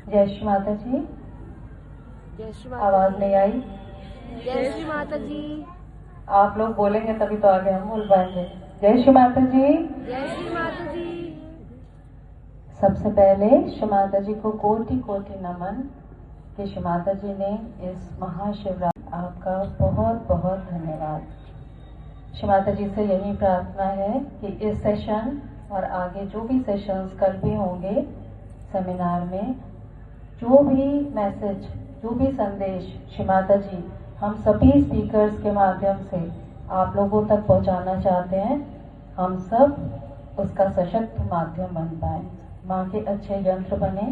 जय श्री माता जी। जय श्री माता आवाज जी। नहीं आई? जय श्री माता जी। आप लोग बोलेंगे तभी तो आगे हम बोल पाएंगे। जय श्री माता जी। जय श्री माता जी। सबसे पहले श्री माता जी को कोटि कोटि नमन कि श्री माता जी ने इस महाशिवरात्रि, आपका बहुत बहुत धन्यवाद। श्री माता जी से यही प्रार्थना है कि इस सेशन और आगे जो भी सेशंस कल भी होंगे सेमिनार में, जो भी मैसेज, जो भी संदेश श्री माता जी हम सभी स्पीकर्स के माध्यम से आप लोगों तक पहुंचाना चाहते हैं, हम सब उसका सशक्त माध्यम बन पाए, माँ के अच्छे यंत्र बने।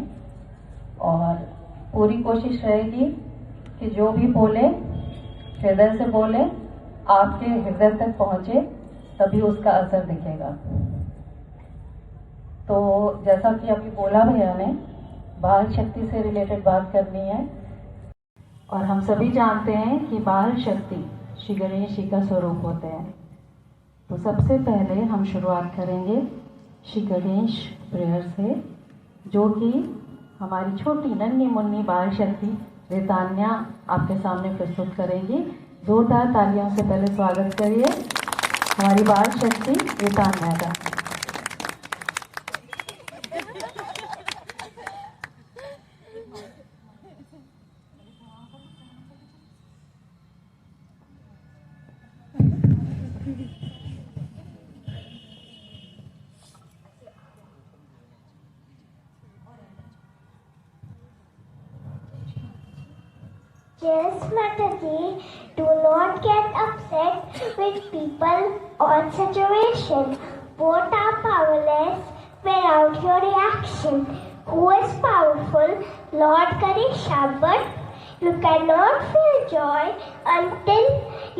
और पूरी कोशिश रहेगी कि जो भी बोले हृदय से बोले, आपके हृदय तक पहुंचे, तभी उसका असर दिखेगा। तो जैसा कि अभी बोला भैया ने, बाल शक्ति से रिलेटेड बात करनी है। और हम सभी जानते हैं कि बाल शक्ति श्री गणेश जी का स्वरूप होते हैं। तो सबसे पहले हम शुरुआत करेंगे श्री गणेश प्रेयर से, जो कि हमारी छोटी नन्ही मुन्नी बाल शक्ति रितान्या आपके सामने प्रस्तुत करेगी। जोरदार तालियों से पहले स्वागत करिए हमारी बाल शक्ति रितान्या का। Yes, Mataji, do not get upset with people or situation. Both are powerless without your reaction. Who is powerful? Lord Ganesha, but you cannot feel joy until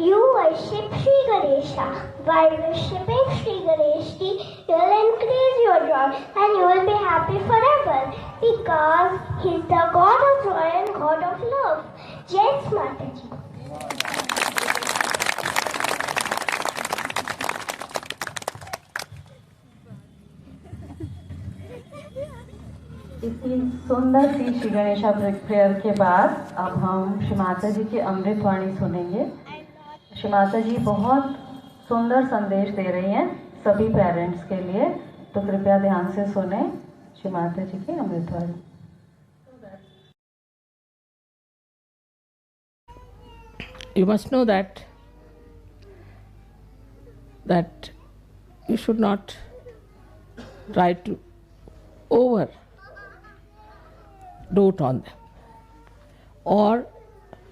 you worship Sri Ganesha. By worshipping Sri Ganeshi, you will increase your joy and you will be happy forever, because He is the God of joy and God of love. Yes, Mataji. इतनी सुंदर सी Shri Ganesha prayer के बाद अब हम श्री माता जी की अमृतवाणी सुनेंगे। श्री माता जी बहुत सुंदर संदेश दे रही हैं सभी पेरेंट्स के लिए, तो कृपया ध्यान से सुने श्री माता जी की अमृतवाणी। You must know that you should not try to over dote on them or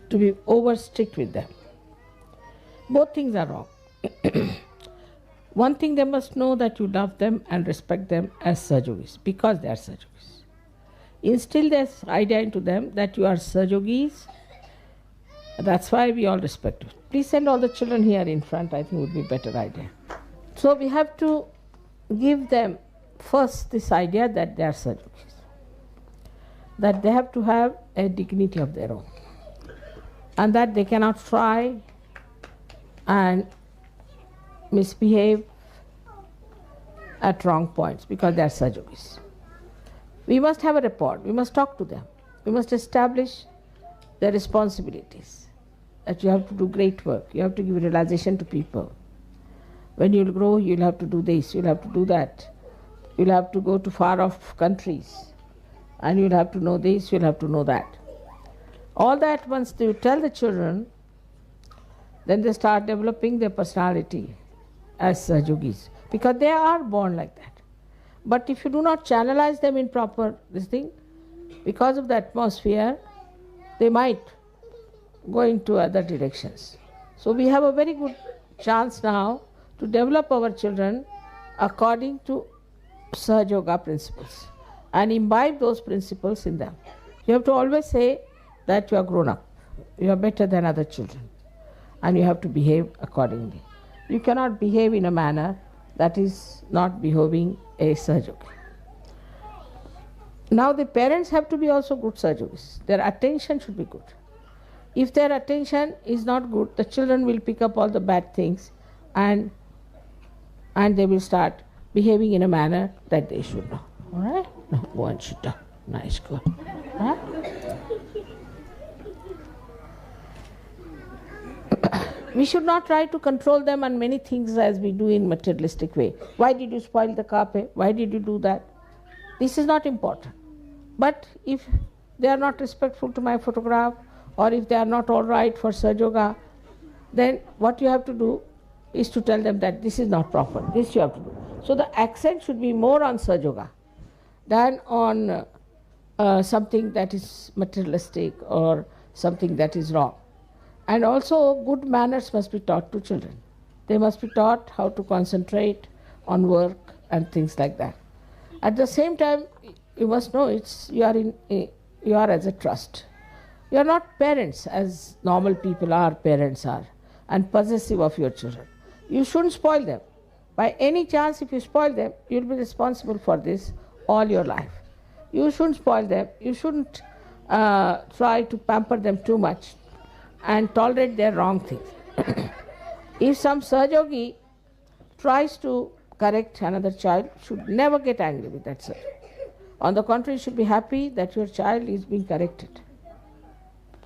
to be over strict with them. Both things are wrong. One thing they must know, that you love them and respect them as Sahajogis because they are Sahajogis. Instill this idea into them that you are Sahajogis. That's why we all respect you. Please send all the children here in front, I think would be a better idea. So we have to give them first this idea that they are Sahajogis, that they have to have a dignity of their own, and that they cannot try and misbehave at wrong points because they are Sahajogis. We must have a rapport, we must talk to them, we must establish their responsibilities, that you have to do great work, you have to give realization to people. When you'll grow, you'll have to do this, you'll have to do that, you'll have to go to far off countries, and you'll have to know this, you'll have to know that. All that once you tell the children, then they start developing their personality as Sahajogis, because they are born like that. But if you do not channelize them in proper this thing, because of the atmosphere, they might go into other directions. So we have a very good chance now to develop our children according to Sahajoga principles and imbibe those principles in them. You have to always say that you are grown up, you are better than other children, and you have to behave accordingly. You cannot behave in a manner that is not behaving a Sahajogi. Now the parents have to be also good Sahajogis. Their attention should be good. If their attention is not good, the children will pick up all the bad things and they will start behaving in a manner that they should not. All right? Now go and sit down. Nice, good. Huh? We should not try to control them on many things as we do in materialistic way. Why did you spoil the carpet? Why did you do that? This is not important. But if they are not respectful to my photograph, or if they are not all right for Sahaja Yoga, then what you have to do is to tell them that this is not proper, this you have to do. So the accent should be more on Sahaja Yoga than on something that is materialistic or something that is wrong. And also good manners must be taught to children. They must be taught how to concentrate on work and things like that. At the same time, you must know you are as a trust. You are not parents as normal people are, parents are, and possessive of your children. You shouldn't spoil them. By any chance, if you spoil them, you will be responsible for this all your life. You shouldn't spoil them. You shouldn't try to pamper them too much and tolerate their wrong things. If some Sahaja Yogi tries to correct another child, should never get angry with that Sahaja. On the contrary, you should be happy that your child is being corrected.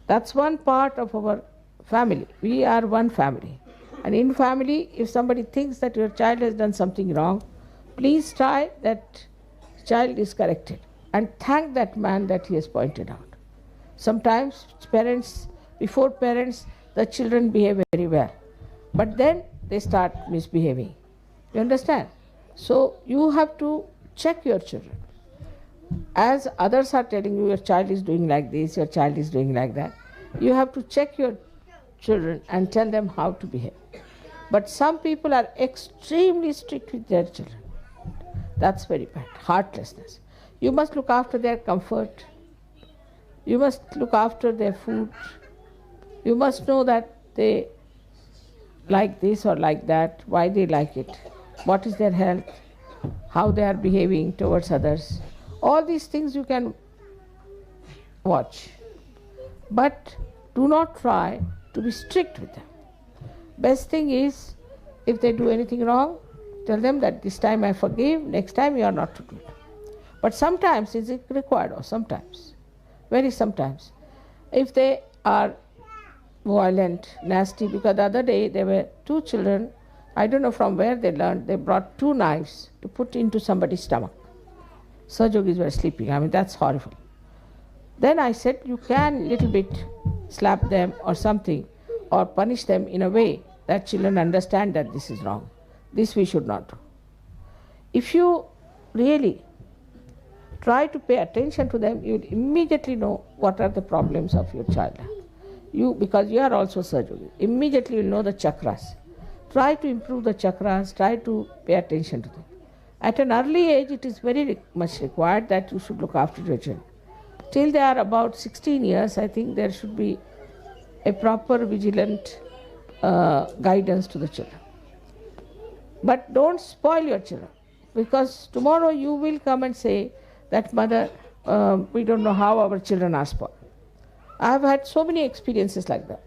That's one part of our family. We are one family. And in family, if somebody thinks that your child has done something wrong, please try that child is corrected and thank that man that he has pointed out. Sometimes before parents, the children behave very well. But then they start misbehaving. You understand? So you have to check your children. As others are telling you your child is doing like this, your child is doing like that, you have to check your children and tell them how to behave. But some people are extremely strict with their children. That's very bad. Heartlessness. You must look after their comfort. You must look after their food. You must know that they like this or like that, why they like it, what is their health, how they are behaving towards others. All these things you can watch. But do not try to be strict with them. Best thing is, if they do anything wrong, tell them that this time I forgive, next time you are not to do it. But sometimes is it required, or sometimes, very sometimes. If they are violent, nasty, because the other day there were two children, I don't know from where they learned, they brought 2 knives to put into somebody's stomach. Sahaja Yogis were sleeping. I mean, that's horrible. Then I said, you can little bit slap them or something, or punish them in a way that children understand that this is wrong. This we should not do. If you really try to pay attention to them, you will immediately know what are the problems of your child. Because you are also Sahaja Yogi, immediately you will know the chakras. Try to improve the chakras, try to pay attention to them. At an early age, it is very much required that you should look after your children. Till they are about 16 years, I think there should be a proper vigilant guidance to the children. But don't spoil your children, because tomorrow you will come and say that, mother, we don't know how our children are spoiled. I have had so many experiences like that.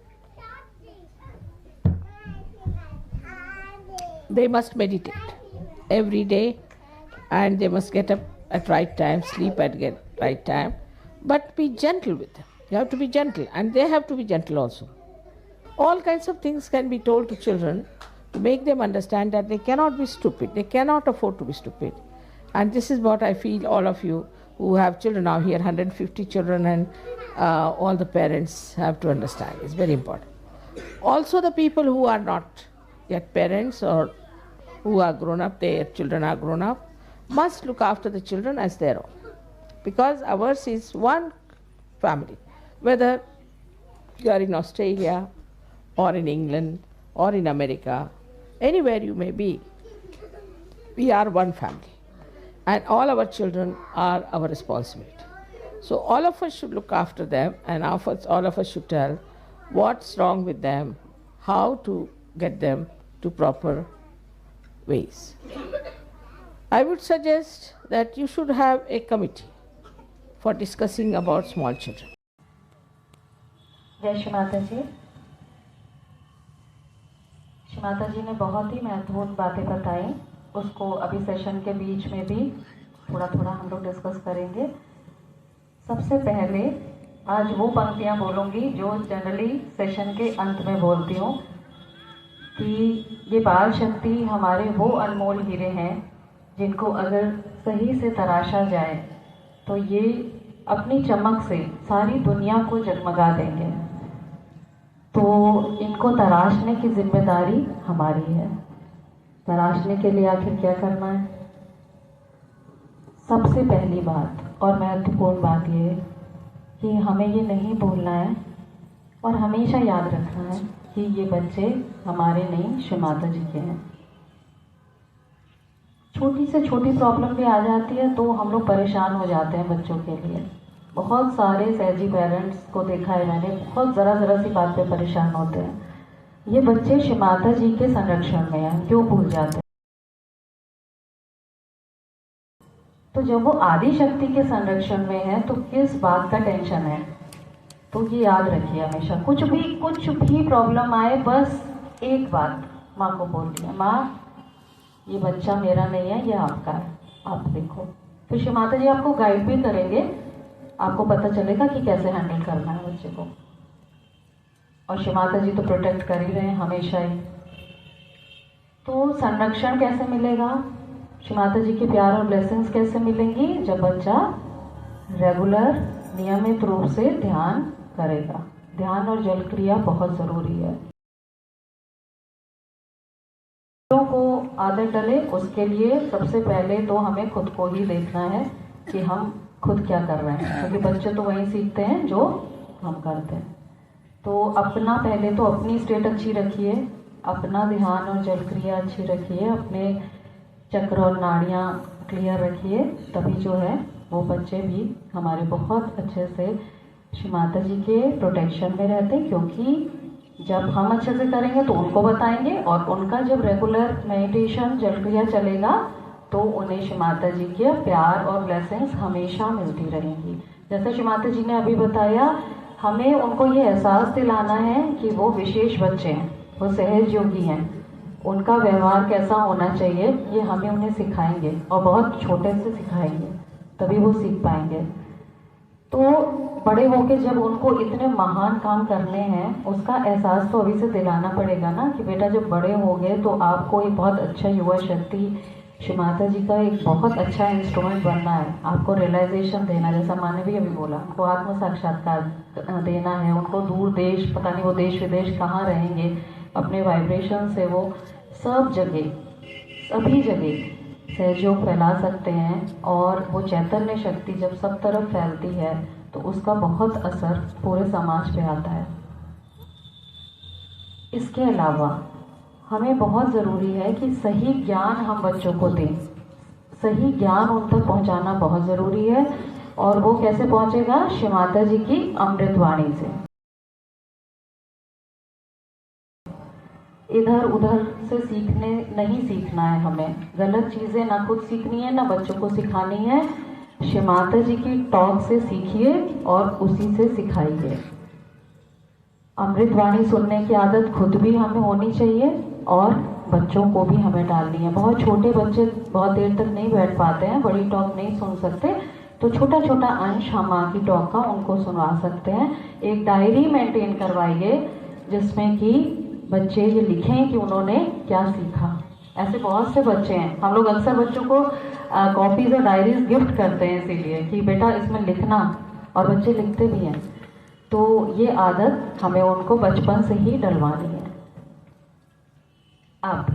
They must meditate every day, and they must get up at right time, sleep at right time, but be gentle with them. You have to be gentle, and they have to be gentle also. All kinds of things can be told to children to make them understand that they cannot be stupid. They cannot afford to be stupid. And this is what I feel all of you who have children now here, 150 children, and all the parents have to understand. It's very important. Also the people who are not yet parents or who are grown up, their children are grown up, must look after the children as their own. Because ours is one family. Whether you are in Australia or in England or in America, anywhere you may be, we are one family. And all our children are our responsibility. So all of us should look after them, and all of us should tell what's wrong with them, how to get them to proper ways. I would suggest that you should have a committee for discussing about small children. जय श्री माता जी। श्री माता जी ने बहुत ही महत्वपूर्ण बातें बताई, उसको अभी session के बीच में भी थोड़ा थोड़ा हम लोग डिस्कस करेंगे। सबसे पहले आज वो पंक्तियाँ बोलूँगी जो जनरली सेशन के अंत में बोलती हूँ कि ये बाल शक्ति हमारे वो अनमोल हीरे हैं जिनको अगर सही से तराशा जाए तो ये अपनी चमक से सारी दुनिया को जगमगा देंगे। तो इनको तराशने की जिम्मेदारी हमारी है। तराशने के लिए आखिर क्या करना है? सबसे पहली बात और महत्वपूर्ण बात ये है कि हमें ये नहीं भूलना है और हमेशा याद रखना है कि ये बच्चे हमारे नहीं, श्री माता जी के हैं। छोटी से छोटी प्रॉब्लम भी आ जाती है तो हम लोग परेशान हो जाते हैं बच्चों के लिए। बहुत सारे सहजी पेरेंट्स को देखा है मैंने, बहुत ज़रा सी बात पे परेशान होते हैं। ये बच्चे श्री माता जी के संरक्षण में हैं, क्यों भूल जाते हैं? तो जब वो आदि शक्ति के संरक्षण में है तो किस बात का टेंशन है? तो ये याद रखिए हमेशा, कुछ भी प्रॉब्लम आए बस एक बात माँ को बोल दिया, माँ ये बच्चा मेरा नहीं है, ये आपका है, आप देखो। फिर श्री माता जी आपको गाइड भी करेंगे, आपको पता चलेगा कि कैसे हैंडल करना है बच्चे को। और श्री माता जी तो प्रोटेक्ट कर ही रहे हैं हमेशा ही। तो संरक्षण कैसे मिलेगा? श्री माता जी के प्यार और ब्लेसिंग्स कैसे मिलेंगी? जब बच्चा रेगुलर नियमित रूप से ध्यान करेगा। ध्यान और जल क्रिया बहुत ज़रूरी है। को आदत डले उसके लिए सबसे पहले तो हमें खुद को ही देखना है कि हम खुद क्या कर रहे हैं, क्योंकि बच्चे तो वही सीखते हैं जो हम करते हैं। तो अपना पहले तो अपनी स्टेट अच्छी रखिए, अपना ध्यान और जल क्रिया अच्छी रखिए, अपने चक्र और नाड़ियाँ क्लियर रखिए, तभी जो है वो बच्चे भी हमारे बहुत अच्छे से श्री माता जी के प्रोटेक्शन में रहते हैं। क्योंकि जब हम अच्छे से करेंगे तो उनको बताएंगे और उनका जब रेगुलर मेडिटेशन जल क्रिया चलेगा तो उन्हें श्री माता जी के प्यार और ब्लेसिंग्स हमेशा मिलती रहेंगी। जैसे श्री माता जी ने अभी बताया, हमें उनको ये एहसास दिलाना है कि वो विशेष बच्चे हैं, वो सहज योगी हैं, उनका व्यवहार कैसा होना चाहिए ये हमें उन्हें सिखाएंगे और बहुत छोटे से सिखाएंगे, तभी वो सीख पाएंगे। तो बड़े होके जब उनको इतने महान काम करने हैं उसका एहसास तो अभी से दिलाना पड़ेगा ना, कि बेटा जब बड़े हो गए तो आपको एक बहुत अच्छा युवा शक्ति श्री माता जी का एक बहुत अच्छा इंस्ट्रूमेंट बनना है, आपको रियलाइजेशन देना, जैसा माने भी अभी बोला, उनको आत्म साक्षात्कार देना है, उनको दूर देश, पता नहीं वो देश विदेश कहाँ रहेंगे, अपने वाइब्रेशन से वो सब जगह सभी जगह सहयोग फैला सकते हैं। और वो चैतन्य शक्ति जब सब तरफ फैलती है तो उसका बहुत असर पूरे समाज पे आता है। इसके अलावा हमें बहुत ज़रूरी है कि सही ज्ञान हम बच्चों को दें, सही ज्ञान उन तक पहुंचाना बहुत ज़रूरी है। और वो कैसे पहुंचेगा? श्री माता जी की अमृतवाणी से। इधर उधर से नहीं सीखना है हमें, गलत चीज़ें ना खुद सीखनी है ना बच्चों को सिखानी है। श्री माता जी की टॉक से सीखिए और उसी से सिखाइए। अमृतवाणी सुनने की आदत खुद भी हमें होनी चाहिए और बच्चों को भी हमें डालनी है। बहुत छोटे बच्चे बहुत देर तक नहीं बैठ पाते हैं, बड़ी टॉक नहीं सुन सकते, तो छोटा छोटा अंश हम माँ की टॉक का उनको सुनवा सकते हैं। एक डायरी मेंटेन करवाइए जिसमें कि बच्चे ये लिखें कि उन्होंने क्या सीखा। ऐसे बहुत से बच्चे हैं, हम लोग अक्सर बच्चों को कॉपीज और डायरीज गिफ्ट करते हैं इसीलिए कि बेटा इसमें लिखना, और बच्चे लिखते भी हैं। तो ये आदत हमें उनको बचपन से ही डलवानी है। अब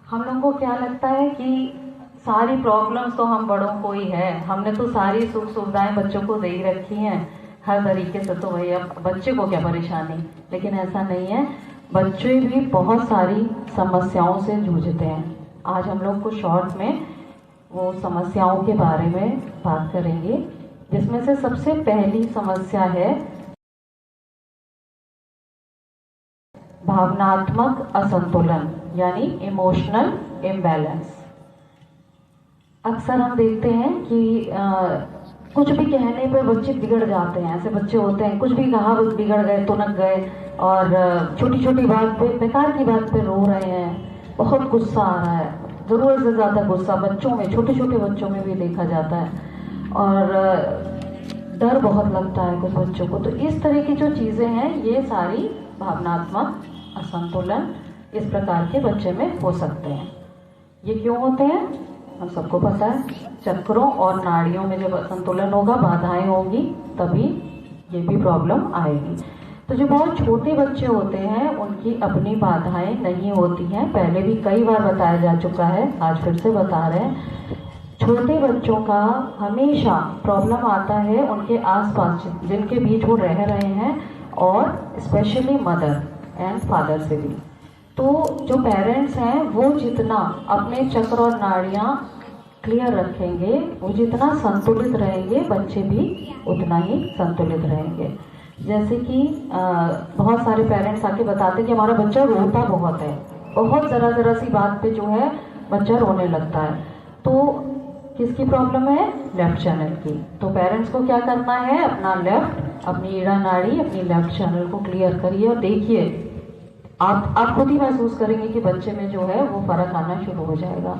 हम लोगों को क्या लगता है कि सारी प्रॉब्लम्स तो हम बड़ों को ही है, हमने तो सारी सुख सुविधाएं बच्चों को दे ही रखी हैं हर तरीके से, तो वही अब बच्चे को क्या परेशानी। लेकिन ऐसा नहीं है, बच्चे भी बहुत सारी समस्याओं से जूझते हैं। आज हम लोग कुछ शॉर्ट में वो समस्याओं के बारे में बात करेंगे, जिसमें से सबसे पहली समस्या है भावनात्मक असंतुलन, यानी इमोशनल इम्बैलेंस। अक्सर हम देखते हैं कि कुछ भी कहने पे बच्चे बिगड़ जाते हैं। ऐसे बच्चे होते हैं, कुछ भी कहा बिगड़ गए, तुनक गए, और छोटी छोटी बात पे, बेकार की बात पे रो रहे हैं। बहुत गुस्सा आ रहा है, ज़रूरत से ज़्यादा गुस्सा बच्चों में, छोटे छोटे बच्चों में भी देखा जाता है। और डर बहुत लगता है कुछ बच्चों को। तो इस तरह की जो चीज़ें हैं ये सारी भावनात्मक असंतुलन इस प्रकार के बच्चे में हो सकते हैं। ये क्यों होते हैं हम सबको पता है, चक्रों और नाड़ियों में जब असंतुलन होगा, बाधाएं होंगी, तभी ये भी प्रॉब्लम आएगी। तो जो बहुत छोटे बच्चे होते हैं उनकी अपनी बाधाएं नहीं होती हैं, पहले भी कई बार बताया जा चुका है, आज फिर से बता रहे हैं। छोटे बच्चों का हमेशा प्रॉब्लम आता है उनके आसपास जिनके बीच वो रह रहे हैं, और स्पेशली मदर एंड फादर से भी। तो जो पेरेंट्स हैं वो जितना अपने चक्र और नाड़ियाँ क्लियर रखेंगे, वो जितना संतुलित रहेंगे, बच्चे भी उतना ही संतुलित रहेंगे। जैसे कि बहुत सारे पेरेंट्स आके बताते हैं कि हमारा बच्चा रोता बहुत है, बहुत ज़रा सी बात पे जो है बच्चा रोने लगता है। तो किसकी प्रॉब्लम है? लेफ्ट चैनल की। तो पेरेंट्स को क्या करना है, अपना लेफ्ट, अपनी ईड़ा नाड़ी, अपनी लेफ्ट चैनल को क्लियर करिए और देखिए आप खुद ही महसूस करेंगे कि बच्चे में जो है वो फर्क आना शुरू हो जाएगा।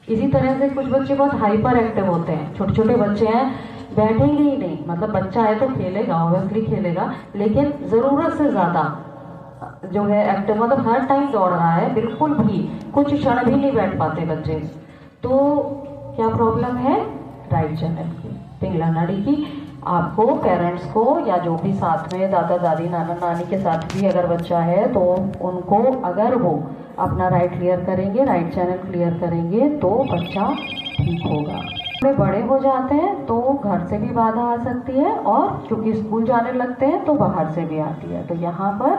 इसी तरह से कुछ बच्चे बहुत हाइपर एक्टिव होते हैं, छोटे छोटे बच्चे हैं, बैठेंगे ही नहीं, मतलब बच्चा है तो खेलेगा, ऑब्वियसली खेलेगा, लेकिन ज़रूरत से ज़्यादा जो है एक्टिव, मतलब हर टाइम दौड़ रहा है, बिल्कुल भी कुछ क्षण भी नहीं बैठ पाते बच्चे। तो क्या प्रॉब्लम है? राइट चैनल की, पिंगला नाड़ी की। आपको पेरेंट्स को या जो भी साथ में दादा दादी नाना नानी के साथ भी अगर बच्चा है तो उनको, अगर वो अपना राइट क्लियर करेंगे, राइट चैनल क्लियर करेंगे, तो बच्चा ठीक होगा। थोड़े बड़े हो जाते हैं तो घर से भी बाधा आ सकती है, और क्योंकि स्कूल जाने लगते हैं तो बाहर से भी आती है। तो यहाँ पर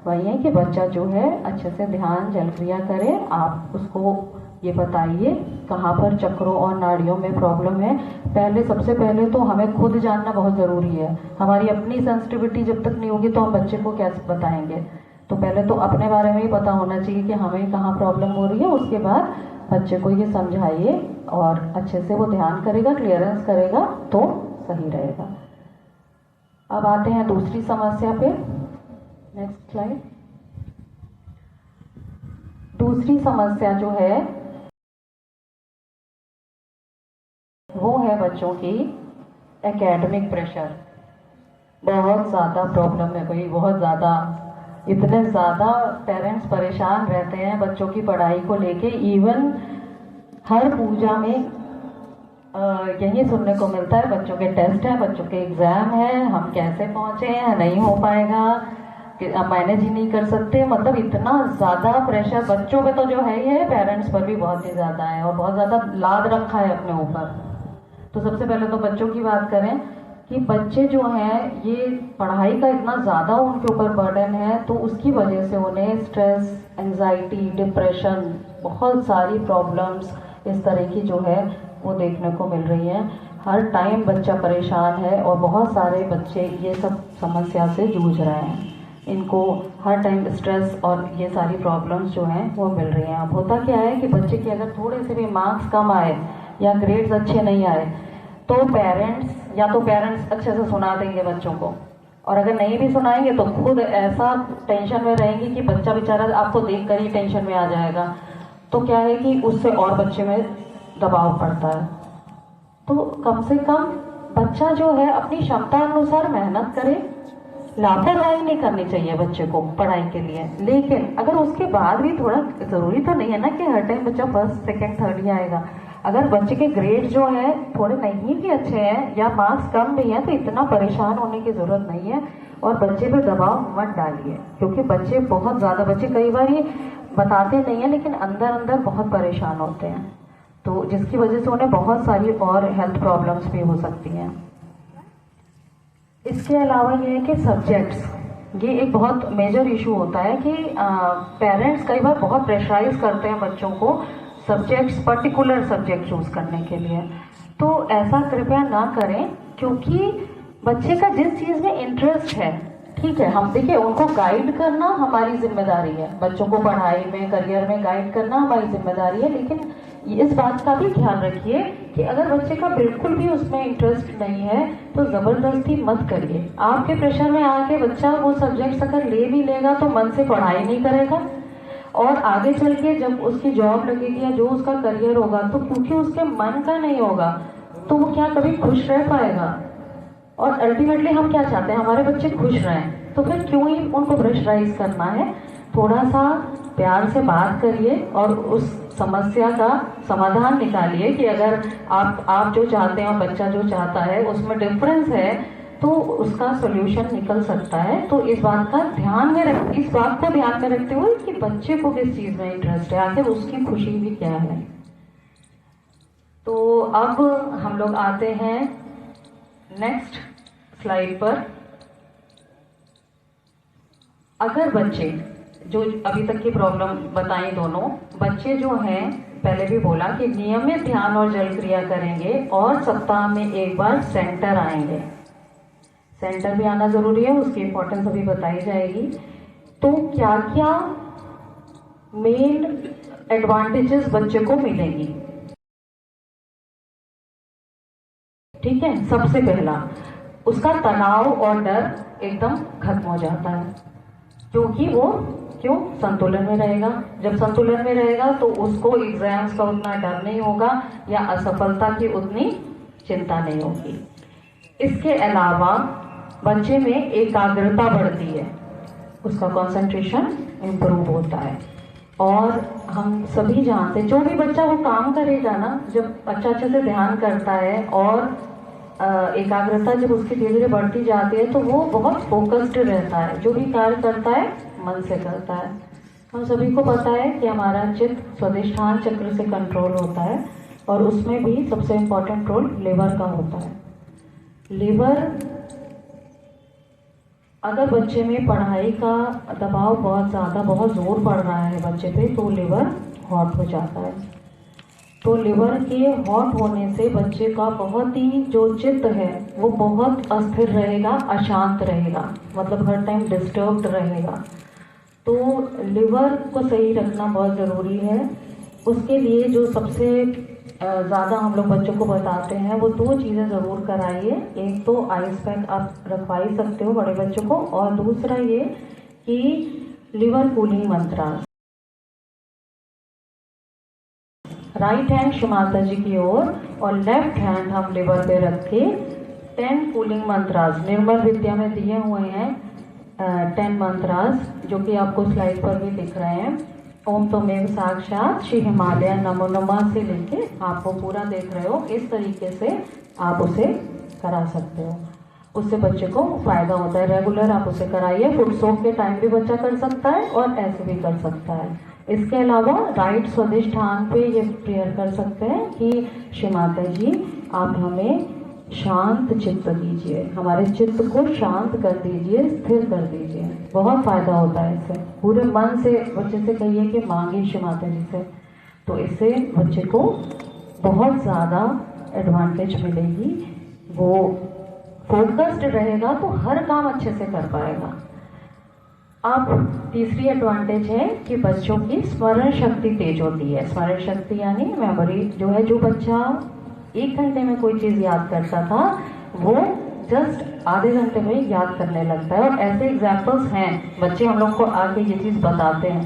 वही है कि बच्चा जो है अच्छे से ध्यान जल क्रिया करे। आप उसको ये बताइए कहाँ पर चक्रों और नाड़ियों में प्रॉब्लम है। पहले, सबसे पहले तो हमें खुद जानना बहुत ज़रूरी है। हमारी अपनी सेंसिटिविटी जब तक नहीं होगी तो हम बच्चे को कैसे बताएंगे। तो पहले तो अपने बारे में ही पता होना चाहिए कि हमें कहाँ प्रॉब्लम हो रही है, उसके बाद बच्चे को ये समझाइए और अच्छे से वो ध्यान करेगा, क्लियरेंस करेगा तो सही रहेगा। अब आते हैं दूसरी समस्या पे, नेक्स्ट स्लाइड। दूसरी समस्या जो है वो है बच्चों की एकेडमिक प्रेशर। बहुत ज़्यादा प्रॉब्लम है भाई, बहुत ज़्यादा, इतने ज़्यादा पेरेंट्स परेशान रहते हैं बच्चों की पढ़ाई को लेके। इवन हर पूजा में यही सुनने को मिलता है, बच्चों के टेस्ट है, बच्चों के एग्ज़ाम है, हम कैसे पहुँचे हैं, नहीं हो पाएगा, अब मैनेज ही नहीं कर सकते। मतलब इतना ज़्यादा प्रेशर बच्चों पे तो जो है ही है, पेरेंट्स पर भी बहुत ही ज़्यादा है, और बहुत ज़्यादा लाद रखा है अपने ऊपर। तो सबसे पहले तो बच्चों की बात करें कि बच्चे जो हैं ये पढ़ाई का इतना ज़्यादा उनके ऊपर बर्डन है, तो उसकी वजह से उन्हें स्ट्रेस, एंजाइटी, डिप्रेशन, बहुत सारी प्रॉब्लम्स इस तरह की जो है वो देखने को मिल रही हैं। हर टाइम बच्चा परेशान है, और बहुत सारे बच्चे ये सब समस्या से जूझ रहे हैं। इनको हर टाइम स्ट्रेस और ये सारी प्रॉब्लम्स जो हैं वो मिल रही हैं। अब होता क्या है कि बच्चे के अगर थोड़े से भी मार्क्स कम आए या ग्रेड्स अच्छे नहीं आए तो पेरेंट्स अच्छे से सुना देंगे बच्चों को, और अगर नहीं भी सुनाएंगे तो खुद ऐसा टेंशन में रहेंगे कि बच्चा बेचारा आपको देख कर ही टेंशन में आ जाएगा। तो क्या है कि उससे और बच्चे में दबाव पड़ता है। तो कम से कम बच्चा जो है अपनी क्षमता अनुसार मेहनत करे, लापरवाही नहीं करनी चाहिए बच्चे को पढ़ाई के लिए। लेकिन अगर उसके बाद भी थोड़ा, ज़रूरी तो नहीं है ना कि हर टाइम बच्चा फर्स्ट सेकंड थर्ड ही आएगा। अगर बच्चे के ग्रेड जो है थोड़े नहीं भी अच्छे हैं या मार्क्स कम भी हैं तो इतना परेशान होने की ज़रूरत नहीं है, और बच्चे पे दबाव मत डालिए, क्योंकि बच्चे बहुत ज़्यादा, बच्चे कई बार ये बताते नहीं हैं लेकिन अंदर अंदर बहुत परेशान होते हैं, तो जिसकी वजह से उन्हें बहुत सारी और हेल्थ प्रॉब्लम्स भी हो सकती हैं। इसके अलावा ये है कि सब्जेक्ट्स, ये एक बहुत मेजर इशू होता है कि पेरेंट्स कई बार बहुत प्रेशराइज करते हैं बच्चों को सब्जेक्ट्स, पर्टिकुलर सब्जेक्ट चूज करने के लिए। तो ऐसा कृपया ना करें, क्योंकि बच्चे का जिस चीज़ में इंटरेस्ट है, ठीक है, हम देखिए उनको गाइड करना हमारी जिम्मेदारी है, बच्चों को पढ़ाई में, करियर में गाइड करना हमारी जिम्मेदारी है। लेकिन इस बात का भी ध्यान रखिए कि अगर बच्चे का बिल्कुल भी उसमें इंटरेस्ट नहीं है तो ज़बरदस्ती मत करिए। आपके प्रेशर में आके बच्चा वो सब्जेक्ट्स अगर ले भी लेगा तो मन से पढ़ाई नहीं करेगा, और आगे चल के जब उसकी जॉब लगेगी या जो उसका करियर होगा तो क्योंकि उसके मन का नहीं होगा तो वो क्या कभी खुश रह पाएगा? और अल्टीमेटली हम क्या चाहते हैं, हमारे बच्चे खुश रहें, तो फिर क्यों ही उनको प्रेशराइज करना है। थोड़ा सा प्यार से बात करिए और उस समस्या का समाधान निकालिए कि अगर आप जो चाहते हैं और बच्चा जो चाहता है उसमें डिफरेंस है तो उसका सोल्यूशन निकल सकता है। तो इस बात को ध्यान में रखते हुए कि बच्चे को किस चीज़ में इंटरेस्ट है, आखिर उसकी खुशी भी क्या है। तो अब हम लोग आते हैं नेक्स्ट स्लाइड पर। अगर बच्चे जो अभी तक की प्रॉब्लम बताई दोनों बच्चे जो हैं, पहले भी बोला कि नियमित ध्यान और जल क्रिया करेंगे और सप्ताह में एक बार सेंटर आएंगे। सेंटर भी आना जरूरी है, उसकी इंपॉर्टेंस अभी बताई जाएगी। तो क्या क्या मेन एडवांटेजेस बच्चे को मिलेंगी, ठीक है। सबसे पहला, उसका तनाव और डर एकदम खत्म हो जाता है, क्योंकि वो संतुलन में रहेगा। जब संतुलन में रहेगा तो उसको एग्जाम्स का उतना डर नहीं होगा या असफलता की उतनी चिंता नहीं होगी। इसके अलावा बच्चे में एकाग्रता बढ़ती है, उसका कंसंट्रेशन इम्प्रूव होता है। और हम सभी जानते हैं, जो भी बच्चा वो काम करेगा ना, जब अच्छा अच्छे से ध्यान करता है और एकाग्रता जब उसकी धीरे धीरे बढ़ती जाती है तो वो बहुत फोकस्ड रहता है। जो भी कार्य करता है मन से करता है। हम सभी को पता है कि हमारा चित्त स्वादिष्ठान चक्र से कंट्रोल होता है और उसमें भी सबसे इम्पोर्टेंट रोल लिवर का होता है। लिवर, अगर बच्चे में पढ़ाई का दबाव बहुत ज़्यादा, बहुत जोर पड़ रहा है बच्चे पे, तो लिवर हॉट हो जाता है। तो लिवर के हॉट होने से बच्चे का बहुत ही जो चित्त है वो बहुत अस्थिर रहेगा, अशांत रहेगा, मतलब हर टाइम डिस्टर्ब्ड रहेगा। तो लिवर को सही रखना बहुत ज़रूरी है। उसके लिए जो सबसे ज़्यादा हम लोग बच्चों को बताते हैं वो 2 चीज़ें ज़रूर कराइए। एक तो आइस पैक आप रखवा ही सकते हो बड़े बच्चों को, और दूसरा ये कि लिवर कूलिंग मंत्रा। राइट हैंड शिव माता जी की ओर और लेफ्ट हैंड हम लिवर पे रख के 10 कूलिंग मंत्रास निर्मल विद्या में दिए हुए हैं। 10 मंत्रास जो कि आपको स्लाइड पर भी दिख रहे हैं। ओम त्वमेव साक्षात श्री हिमालय नमो नमः से लेके आपको पूरा देख रहे हो, इस तरीके से आप उसे करा सकते हो। उससे बच्चे को फायदा होता है। रेगुलर आप उसे कराइए। फुट सोक के टाइम भी बच्चा कर सकता है और ऐसे भी कर सकता है। इसके अलावा राइट स्वादिष्ठान पे ये प्रेयर कर सकते हैं कि श्री माता जी आप हमें शांत चित्त दीजिए, हमारे चित्त को शांत कर दीजिए, स्थिर कर दीजिए। बहुत फायदा होता है इससे। पूरे मन से बच्चे से कहिए कि मांगे श्री माता जी से, तो इससे बच्चे को बहुत ज़्यादा एडवांटेज मिलेगी। वो फोकस्ड रहेगा तो हर काम अच्छे से कर पाएगा। अब तीसरी एडवांटेज है कि बच्चों की स्मरण शक्ति तेज होती है। स्मरण शक्ति यानी मेमोरी जो है, जो बच्चा 1 घंटे में कोई चीज़ याद करता था वो जस्ट आधे घंटे में याद करने लगता है। और ऐसे एग्जाम्पल्स हैं, बच्चे हम लोग को आके ये चीज़ बताते हैं।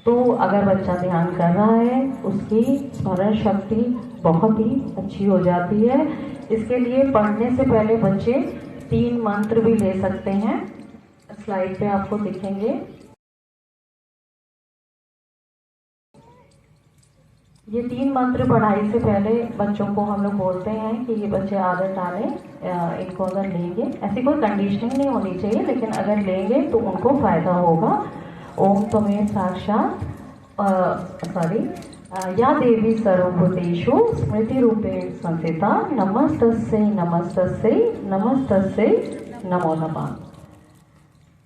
तो अगर बच्चा ध्यान कर रहा है उसकी स्मरण शक्ति बहुत ही अच्छी हो जाती है। इसके लिए पढ़ने से पहले बच्चे 3 मंत्र भी ले सकते हैं। स्लाइड पे आपको दिखेंगे। ये 3 मंत्र पढ़ाई से पहले बच्चों को हम लोग बोलते हैं कि ये बच्चे आदत डालें। इनको अगर लेंगे, ऐसी कोई कंडीशनिंग नहीं होनी चाहिए, लेकिन अगर लेंगे तो उनको फायदा होगा। ओम त्वमेव साक्षात या देवी सर्वभूतेषु स्मृति रूपेण संस्थिता नमस्तस्यै नमस्तस्यै नमस्तस्यै नमो नमः।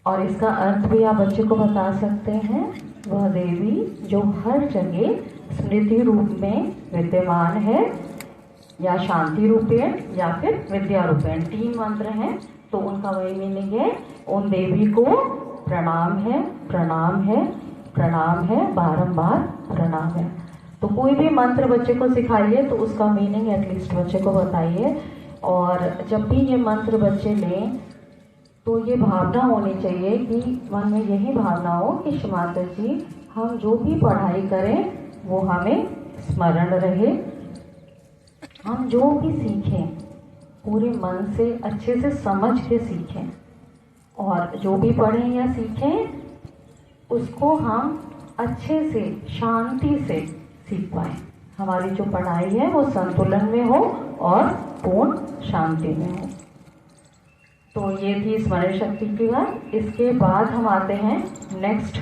और इसका अर्थ भी आप बच्चे को बता सकते हैं। वह देवी जो हर जगह स्मृति रूप में विद्यमान है, या शांति रूपेण या फिर विद्या रूपेण, 3 मंत्र हैं तो उनका वही मीनिंग है। उन देवी को प्रणाम है, प्रणाम है, प्रणाम है, बारंबार प्रणाम है। तो कोई भी मंत्र बच्चे को सिखाइए तो उसका मीनिंग एटलीस्ट बच्चे को बताइए। और जब भी ये मंत्र बच्चे लें तो ये भावना होनी चाहिए कि मन में यही भावना हो कि श्री माता जी हम जो भी पढ़ाई करें वो हमें स्मरण रहे, हम जो भी सीखें पूरे मन से अच्छे से समझ के सीखें, और जो भी पढ़ें या सीखें उसको हम अच्छे से शांति से सीख पाएँ। हमारी जो पढ़ाई है वो संतुलन में हो और पूर्ण शांति में हो। तो ये थी स्मरण शक्ति की बात। इसके बाद हम आते हैं नेक्स्ट,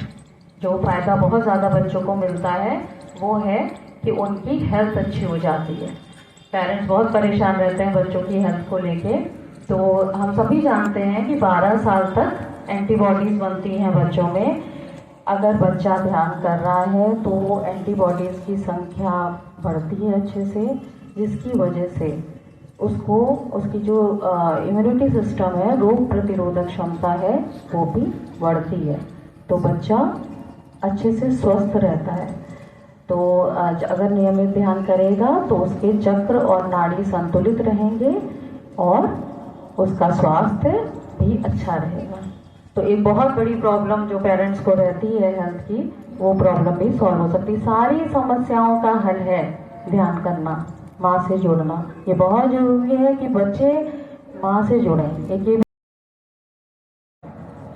जो फ़ायदा बहुत ज़्यादा बच्चों को मिलता है वो है कि उनकी हेल्थ अच्छी हो जाती है। पेरेंट्स बहुत परेशान रहते हैं बच्चों की हेल्थ को लेके। तो हम सभी जानते हैं कि 12 साल तक एंटीबॉडीज़ बनती हैं बच्चों में। अगर बच्चा ध्यान कर रहा है तो एंटीबॉडीज़ की संख्या बढ़ती है अच्छे से, जिसकी वजह से उसको उसकी जो इम्यूनिटी सिस्टम है, रोग प्रतिरोधक क्षमता है, वो भी बढ़ती है। तो बच्चा अच्छे से स्वस्थ रहता है। तो अगर नियमित ध्यान करेगा तो उसके चक्र और नाड़ी संतुलित रहेंगे और उसका स्वास्थ्य भी अच्छा रहेगा। तो एक बहुत बड़ी प्रॉब्लम जो पेरेंट्स को रहती है हेल्थ की, वो प्रॉब्लम भी सॉल्व हो सकती है। सारी समस्याओं का हल है ध्यान करना, माँ से जुड़ना। ये बहुत जरूरी है कि बच्चे माँ से जुड़ें। एक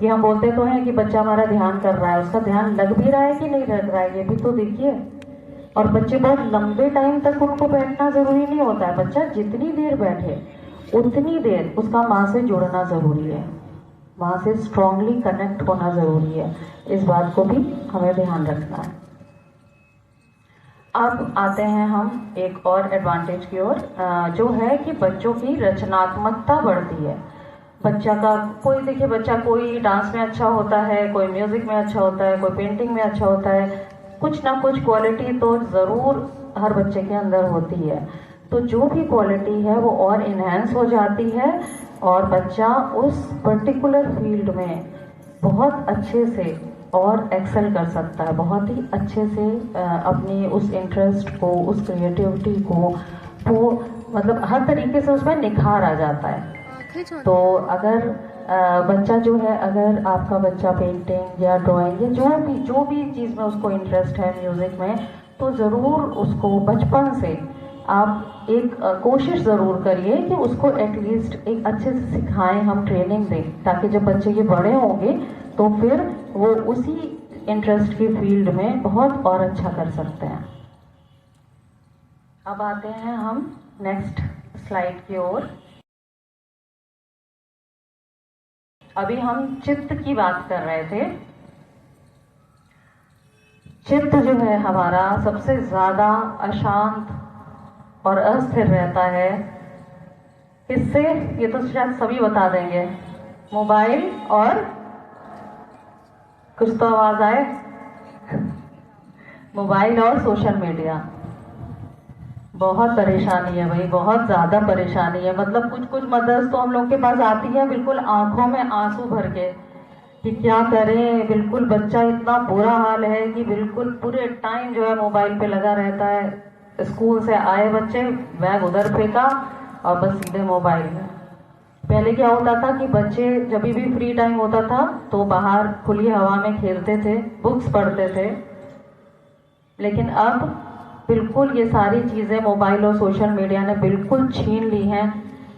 ये हम बोलते तो हैं कि बच्चा हमारा ध्यान कर रहा है, उसका ध्यान लग भी रहा है कि नहीं लग रहा है, ये भी तो देखिए। और बच्चे बहुत लंबे टाइम तक उनको बैठना जरूरी नहीं होता है। बच्चा जितनी देर बैठे उतनी देर उसका माँ से जुड़ना जरूरी है, माँ से स्ट्रांगली कनेक्ट होना जरूरी है। इस बात को भी हमें ध्यान रखना है। अब आते हैं हम एक और एडवांटेज की ओर, जो है कि बच्चों की रचनात्मकता बढ़ती है। बच्चा का कोई देखिए, बच्चा कोई डांस में अच्छा होता है, कोई म्यूजिक में अच्छा होता है, कोई पेंटिंग में अच्छा होता है। कुछ ना कुछ क्वालिटी तो ज़रूर हर बच्चे के अंदर होती है। तो जो भी क्वालिटी है वो और इन्हेंस हो जाती है और बच्चा उस पर्टिकुलर फील्ड में बहुत अच्छे से और एक्सेल कर सकता है, बहुत ही अच्छे से अपनी उस इंटरेस्ट को, उस क्रिएटिविटी को, वो मतलब हर तरीके से उसमें निखार आ जाता है। तो अगर बच्चा जो है, अगर आपका बच्चा पेंटिंग या ड्राइंग या जो भी चीज़ में उसको इंटरेस्ट है, म्यूज़िक में, तो ज़रूर उसको बचपन से आप एक कोशिश ज़रूर करिए कि उसको एटलीस्ट एक अच्छे से सिखाएं, हम ट्रेनिंग दें, ताकि जब बच्चे ये बड़े होंगे तो फिर वो उसी इंटरेस्ट की फील्ड में बहुत और अच्छा कर सकते हैं। अब आते हैं हम नेक्स्ट स्लाइड की ओर। अभी हम चित्त की बात कर रहे थे। चित्त जो है हमारा सबसे ज्यादा अशांत और अस्थिर रहता है। किससे? ये तो शायद सभी बता देंगे, मोबाइल और कुछ तो आवाज आए, मोबाइल और सोशल मीडिया। बहुत परेशानी है भाई, बहुत ज्यादा परेशानी है। मतलब कुछ मदर्स तो हम लोग के पास आती है बिल्कुल आंखों में आंसू भर के कि क्या करें, बिल्कुल बच्चा इतना बुरा हाल है कि बिल्कुल पूरे टाइम जो है मोबाइल पे लगा रहता है। स्कूल से आए बच्चे, बैग उधर फेंका और बस सीधे मोबाइल में। पहले क्या होता था कि बच्चे जब भी फ्री टाइम होता था तो बाहर खुली हवा में खेलते थे, बुक्स पढ़ते थे। लेकिन अब बिल्कुल ये सारी चीज़ें मोबाइल और सोशल मीडिया ने बिल्कुल छीन ली हैं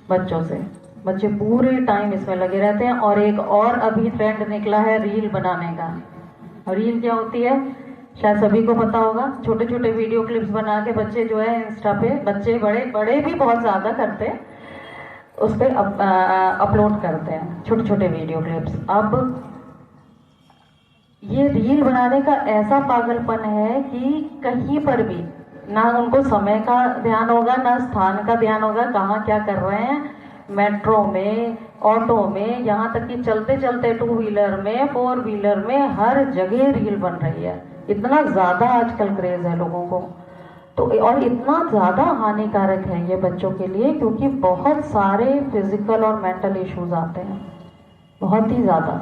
बच्चों से। बच्चे पूरे टाइम इसमें लगे रहते हैं। और एक और अभी ट्रेंड निकला है रील बनाने का। रील क्या होती है शायद सभी को पता होगा। छोटे छोटे वीडियो क्लिप्स बना के बच्चे जो है इंस्टा पे, बच्चे बड़े भी बहुत ज़्यादा करते हैं, उस पर अपलोड करते हैं छोटे छोटे वीडियो क्लिप्स। अब ये रील बनाने का ऐसा पागलपन है कि कहीं पर भी ना उनको समय का ध्यान होगा, ना स्थान का ध्यान होगा, कहाँ क्या कर रहे हैं। मेट्रो में, ऑटो में, यहाँ तक कि चलते चलते 2 व्हीलर में, 4 व्हीलर में, हर जगह रील बन रही है। इतना ज़्यादा आजकल क्रेज है लोगों को। तो और इतना ज़्यादा हानिकारक है ये बच्चों के लिए, क्योंकि बहुत सारे फिजिकल और मेंटल इश्यूज आते हैं, बहुत ही ज़्यादा।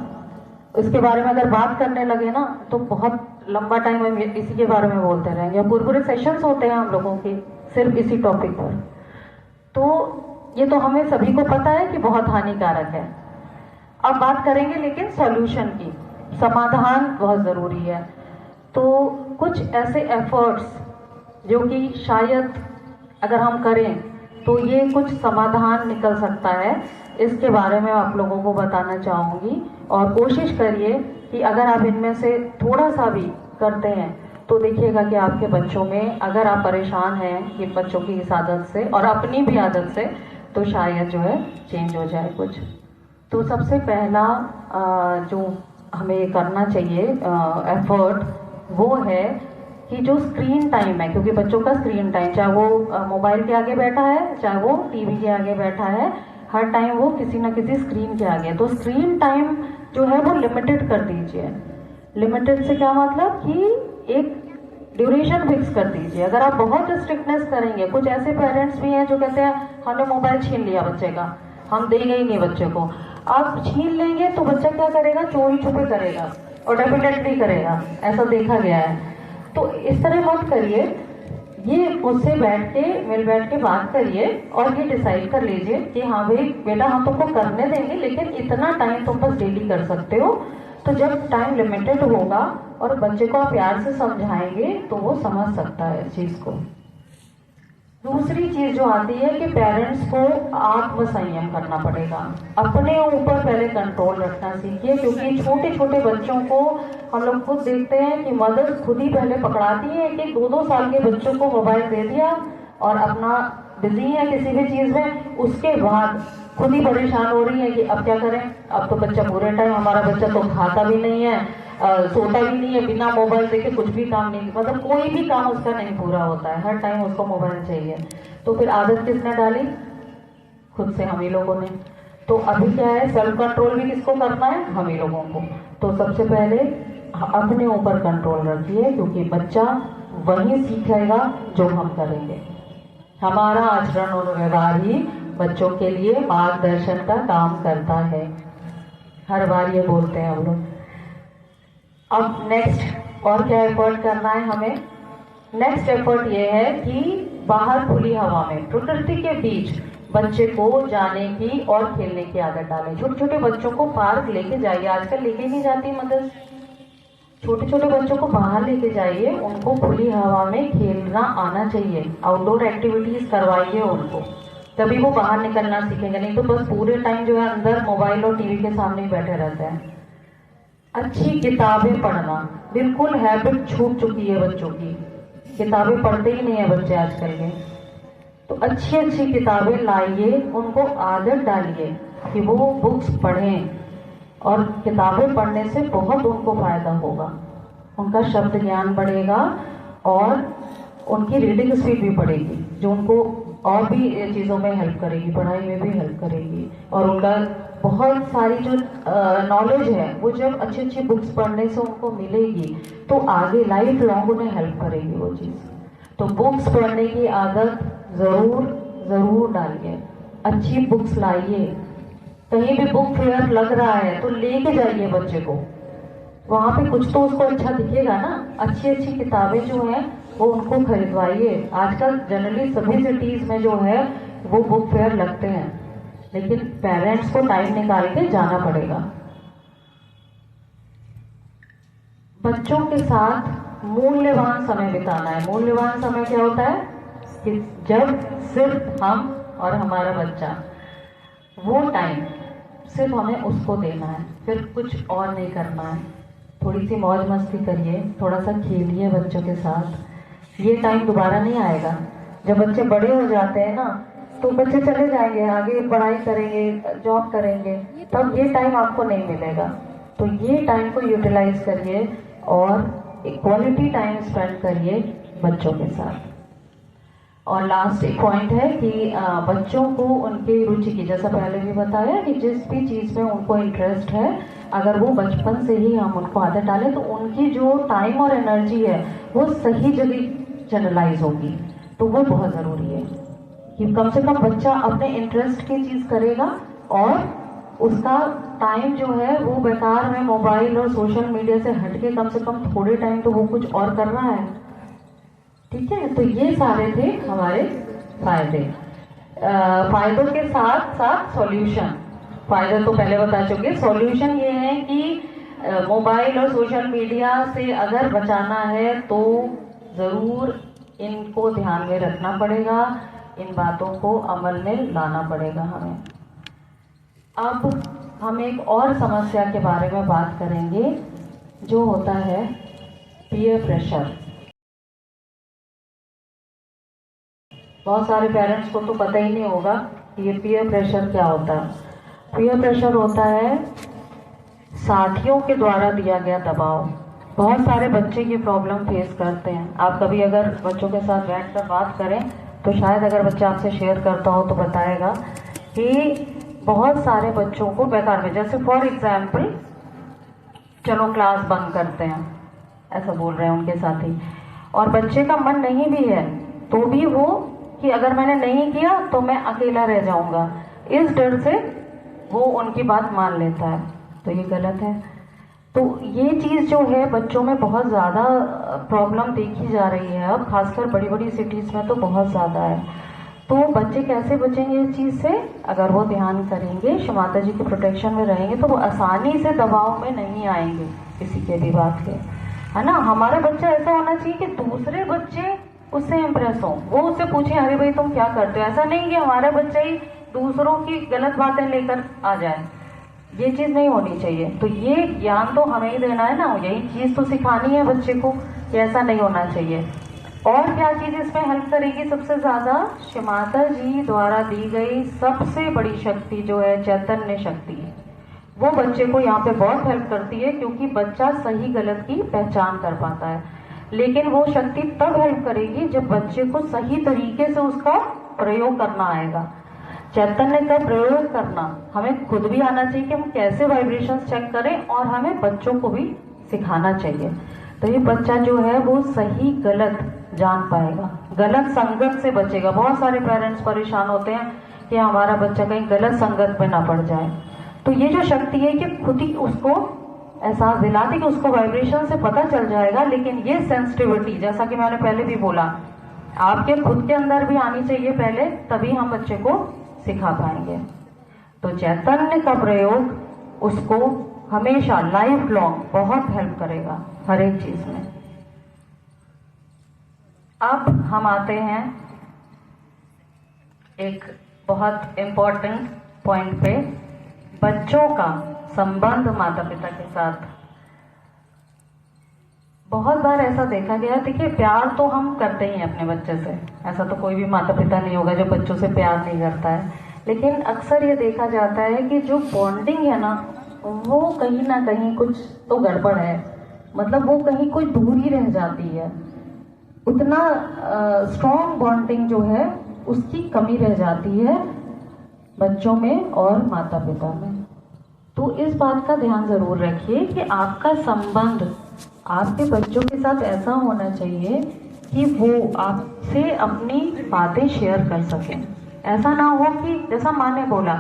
इसके बारे में अगर बात करने लगे ना तो बहुत लंबा टाइम हम इसी के बारे में बोलते रहेंगे। पूरे सेशंस होते हैं हम लोगों के सिर्फ इसी टॉपिक पर। तो ये तो हमें सभी को पता है कि बहुत हानिकारक है। अब बात करेंगे लेकिन सॉल्यूशन की, समाधान बहुत ज़रूरी है। तो कुछ ऐसे एफर्ट्स जो कि शायद अगर हम करें तो ये कुछ समाधान निकल सकता है, इसके बारे में आप लोगों को बताना चाहूँगी। और कोशिश करिए कि अगर आप इनमें से थोड़ा सा भी करते हैं तो देखिएगा कि आपके बच्चों में, अगर आप परेशान हैं कि बच्चों की इस आदत से और अपनी भी आदत से, तो शायद जो है चेंज हो जाए कुछ। तो सबसे पहला जो हमें करना चाहिए एफर्ट, वो है कि जो स्क्रीन टाइम है, क्योंकि बच्चों का स्क्रीन टाइम, चाहे वो मोबाइल के आगे बैठा है, चाहे वो टीवी के आगे बैठा है, हर टाइम वो किसी ना किसी स्क्रीन के आगे है। तो स्क्रीन टाइम जो है वो लिमिटेड कर दीजिए। लिमिटेड से क्या मतलब कि एक ड्यूरेशन फिक्स कर दीजिए। अगर आप बहुत स्ट्रिक्टनेस करेंगे, कुछ ऐसे पेरेंट्स भी हैं जो कहते हैं हमने मोबाइल छीन लिया बच्चे का, हम देंगे ही नहीं बच्चे को। आप छीन लेंगे तो बच्चा क्या करेगा, चोरी छुपे करेगा और डेफिनेटली करेगा, ऐसा देखा गया है। तो इस तरह मत करिए, ये उससे बैठ के बात करिए और ये डिसाइड कर लीजिए कि हाँ भाई बेटा हम तुमको करने देंगे, लेकिन इतना टाइम तुम बस डेली कर सकते हो। तो जब टाइम लिमिटेड होगा और बच्चे को आप प्यार से समझाएंगे तो वो समझ सकता है इस चीज़ को। दूसरी चीज़ जो आती है कि पेरेंट्स को आत्मसंयम करना पड़ेगा, अपने ऊपर पहले कंट्रोल रखना सीखिए, क्योंकि छोटे छोटे बच्चों को हम लोग खुद देखते हैं कि मदर्स खुद ही पहले पकड़ाती है कि 2-2 साल के बच्चों को मोबाइल दे दिया और अपना बिजी है किसी भी चीज़ में, उसके बाद खुद ही परेशान हो रही है कि अब क्या करें। अब तो बच्चा पूरे टाइम, हमारा बच्चा तो खाता भी नहीं है, सोता भी नहीं है, बिना मोबाइल देखे कुछ भी काम नहीं, मतलब कोई भी काम उसका नहीं पूरा होता है, हर टाइम उसको मोबाइल चाहिए। तो फिर आदत किसने डाली, खुद से हम ही लोगों ने। तो अभी क्या है, सेल्फ कंट्रोल भी किसको करना है, हम ही लोगों को। तो सबसे पहले अपने ऊपर कंट्रोल रखिए, क्योंकि बच्चा वही सीखेगा जो हम करेंगे। हमारा आचरण और व्यवहार ही बच्चों के लिए मार्गदर्शन का काम करता है, हर बार ये बोलते हैं हम लोग। अब नेक्स्ट और क्या एफर्ट करना है हमें, नेक्स्ट एफर्ट ये है कि बाहर खुली हवा में प्रकृति के बीच बच्चे को जाने की और खेलने की आदत डालें। छोटे छोटे बच्चों को पार्क लेके जाइए, आजकल लेके नहीं जाती मदर, छोटे छोटे बच्चों को बाहर लेके जाइए, उनको खुली हवा में खेलना आना चाहिए, आउटडोर एक्टिविटीज करवाइए उनको, तभी वो बाहर निकलना सीखेंगे। नहीं तो बस पूरे टाइम जो है अंदर मोबाइल और टीवी के सामने ही बैठे रहते हैं। अच्छी किताबें पढ़ना, बिल्कुल हैबिट छूट चुकी है बच्चों की, किताबें पढ़ते ही नहीं है बच्चे आजकल के। तो अच्छी अच्छी किताबें लाइए, उनको आदत डालिए कि वो बुक्स पढ़ें, और किताबें पढ़ने से बहुत उनको फायदा होगा, उनका शब्द ज्ञान बढ़ेगा और उनकी रीडिंग स्पीड भी बढ़ेगी, जो उनको और भी चीज़ों में हेल्प करेगी, पढ़ाई में भी हेल्प करेगी। और उनका बहुत सारी जो नॉलेज है वो जब अच्छी अच्छी बुक्स पढ़ने से उनको मिलेगी तो आगे लाइफ लॉन्ग उन्हें हेल्प करेगी वो चीज़। तो बुक्स पढ़ने की आदत ज़रूर डालिए, अच्छी बुक्स लाइए। कहीं भी बुक फेयर लग रहा है तो लेके जाइए बच्चे को, वहाँ पे कुछ तो उसको अच्छा दिखेगा ना। अच्छी अच्छी किताबें जो हैं वो उनको खरीदवाइए। आजकल जनरली सभी सिटीज़ में जो है वो बुक फेयर लगते हैं, लेकिन पेरेंट्स को टाइम निकाल के जाना पड़ेगा। बच्चों के साथ मूल्यवान समय बिताना है। मूल्यवान समय क्या होता है कि जब सिर्फ हम और हमारा बच्चा, वो टाइम सिर्फ हमें उसको देना है, फिर कुछ और नहीं करना है। थोड़ी सी मौज मस्ती करिए, थोड़ा सा खेलिए बच्चों के साथ। ये टाइम दोबारा नहीं आएगा। जब बच्चे बड़े हो जाते हैं ना तो बच्चे चले जाएंगे, आगे पढ़ाई करेंगे, जॉब करेंगे, तब ये टाइम आपको नहीं मिलेगा। तो ये टाइम को यूटिलाइज करिए और क्वालिटी टाइम स्पेंड करिए बच्चों के साथ। और लास्ट एक पॉइंट है कि बच्चों को उनकी रुचि की, जैसा पहले भी बताया कि जिस भी चीज़ में उनको इंटरेस्ट है, अगर वो बचपन से ही हम उनको आदत डालें तो उनकी जो टाइम और एनर्जी है वो सही जगह चैनलाइज होगी। तो वो बहुत ज़रूरी है कि कम से कम बच्चा अपने इंटरेस्ट की चीज़ करेगा और उसका टाइम जो है वो बेकार में मोबाइल और सोशल मीडिया से हटके कम से कम थोड़े टाइम तो वो कुछ और कर रहा है। ठीक है, तो ये सारे थे हमारे फायदे। फायदों के साथ साथ सॉल्यूशन। फायदे तो पहले बता चुके, सॉल्यूशन ये है कि मोबाइल और सोशल मीडिया से अगर बचाना है तो ज़रूर इनको ध्यान में रखना पड़ेगा इन बातों को अमल में लाना पड़ेगा हमें। अब हम एक और समस्या के बारे में बात करेंगे जो होता है पीयर प्रेशर। बहुत सारे पेरेंट्स को तो पता ही नहीं होगा कि ये पीयर प्रेशर क्या होता है। पीयर प्रेशर होता है साथियों के द्वारा दिया गया दबाव। बहुत सारे बच्चे ये प्रॉब्लम फेस करते हैं। आप कभी अगर बच्चों के साथ बैठकर बात करें तो शायद अगर बच्चा आपसे शेयर करता हो तो बताएगा कि बहुत सारे बच्चों को बेकार में, जैसे फॉर एग्जाम्पल चलो क्लास बंक करते हैं, ऐसा बोल रहे हैं उनके साथी, और बच्चे का मन नहीं भी है तो भी वो कि अगर मैंने नहीं किया तो मैं अकेला रह जाऊंगा, इस डर से वो उनकी बात मान लेता है। तो ये गलत है। तो ये चीज़ जो है बच्चों में बहुत ज़्यादा प्रॉब्लम देखी जा रही है अब, खासकर बड़ी बड़ी सिटीज़ में तो बहुत ज़्यादा है। तो बच्चे कैसे बचेंगे इस चीज़ से? अगर वो ध्यान करेंगे, श्री माता जी के प्रोटेक्शन में रहेंगे तो वो आसानी से दबाव में नहीं आएंगे किसी के भी बात के, है ना। हमारा बच्चा ऐसा होना चाहिए कि दूसरे बच्चे उससे इम्प्रेस हो, वो उससे पूछे अरे भाई तुम क्या करते हो। ऐसा नहीं कि हमारा बच्चा ही दूसरों की गलत बातें लेकर आ जाए, ये चीज़ नहीं होनी चाहिए। तो ये ज्ञान तो हमें ही देना है ना, यही चीज़ तो सिखानी है बच्चे को कि ऐसा नहीं होना चाहिए। और क्या चीज़ इसमें हेल्प करेगी सबसे ज़्यादा? श्री माता जी द्वारा दी गई सबसे बड़ी शक्ति जो है चैतन्य शक्ति, वो बच्चे को यहाँ पे बहुत हेल्प करती है, क्योंकि बच्चा सही गलत की पहचान कर पाता है। लेकिन वो शक्ति तब हेल्प करेगी जब बच्चे को सही तरीके से उसका प्रयोग करना आएगा। चैतन्य का प्रयोग करना हमें खुद भी आना चाहिए कि हम कैसे वाइब्रेशंस चेक करें, और हमें बच्चों को भी सिखाना चाहिए। तो ये बच्चा जो है वो सही गलत जान पाएगा, गलत संगत से बचेगा। बहुत सारे पेरेंट्स परेशान होते हैं कि हमारा बच्चा कहीं गलत संगत में ना पड़ जाए। तो ये जो शक्ति है कि खुद ही उसको एहसास दिलाती कि उसको वाइब्रेशन से पता चल जाएगा। लेकिन ये सेंसिटिविटी, जैसा कि मैंने पहले भी बोला, आपके खुद के अंदर भी आनी चाहिए पहले, तभी हम बच्चे को सिखा पाएंगे। तो चैतन्य का प्रयोग उसको हमेशा लाइफ लॉन्ग बहुत हेल्प करेगा हर एक चीज में। अब हम आते हैं एक बहुत इम्पोर्टेंट पॉइंट पे, बच्चों का संबंध माता पिता के साथ। बहुत बार ऐसा देखा गया, देखिए प्यार तो हम करते ही हैं अपने बच्चे से, ऐसा तो कोई भी माता पिता नहीं होगा जो बच्चों से प्यार नहीं करता है। लेकिन अक्सर ये देखा जाता है कि जो बॉन्डिंग है ना, वो कहीं ना कहीं कुछ तो गड़बड़ है, मतलब वो कहीं कुछ दूरी रह जाती है। उतना स्ट्रॉन्ग बॉन्डिंग जो है उसकी कमी रह जाती है बच्चों में और माता पिता में। तो इस बात का ध्यान जरूर रखिए कि आपका संबंध आपके बच्चों के साथ ऐसा होना चाहिए कि वो आपसे अपनी बातें शेयर कर सकें। ऐसा ना हो कि जैसा माँ ने बोला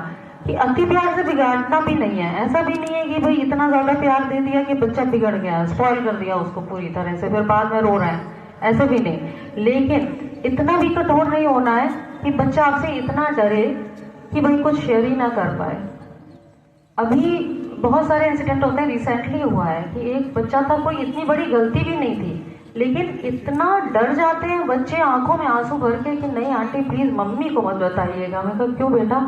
कि अति प्यार से बिगाड़ना भी नहीं है। ऐसा भी नहीं है कि भाई इतना ज़्यादा प्यार दे दिया कि बच्चा बिगड़ गया, स्पॉइल कर दिया उसको पूरी तरह से, फिर बाद में रो रहा है, ऐसे भी नहीं। लेकिन इतना भी कठोर नहीं होना है कि बच्चा आपसे इतना डरे कि भाई कुछ शेयर ही ना कर पाए। अभी बहुत सारे इंसिडेंट होते हैं, रिसेंटली हुआ है कि एक बच्चा था, कोई इतनी बड़ी गलती भी नहीं थी, लेकिन इतना डर जाते हैं बच्चे आंखों में आंसू भर के कि नहीं आंटी प्लीज मम्मी को मत बताइएगा। मैं कहा क्यों बेटा?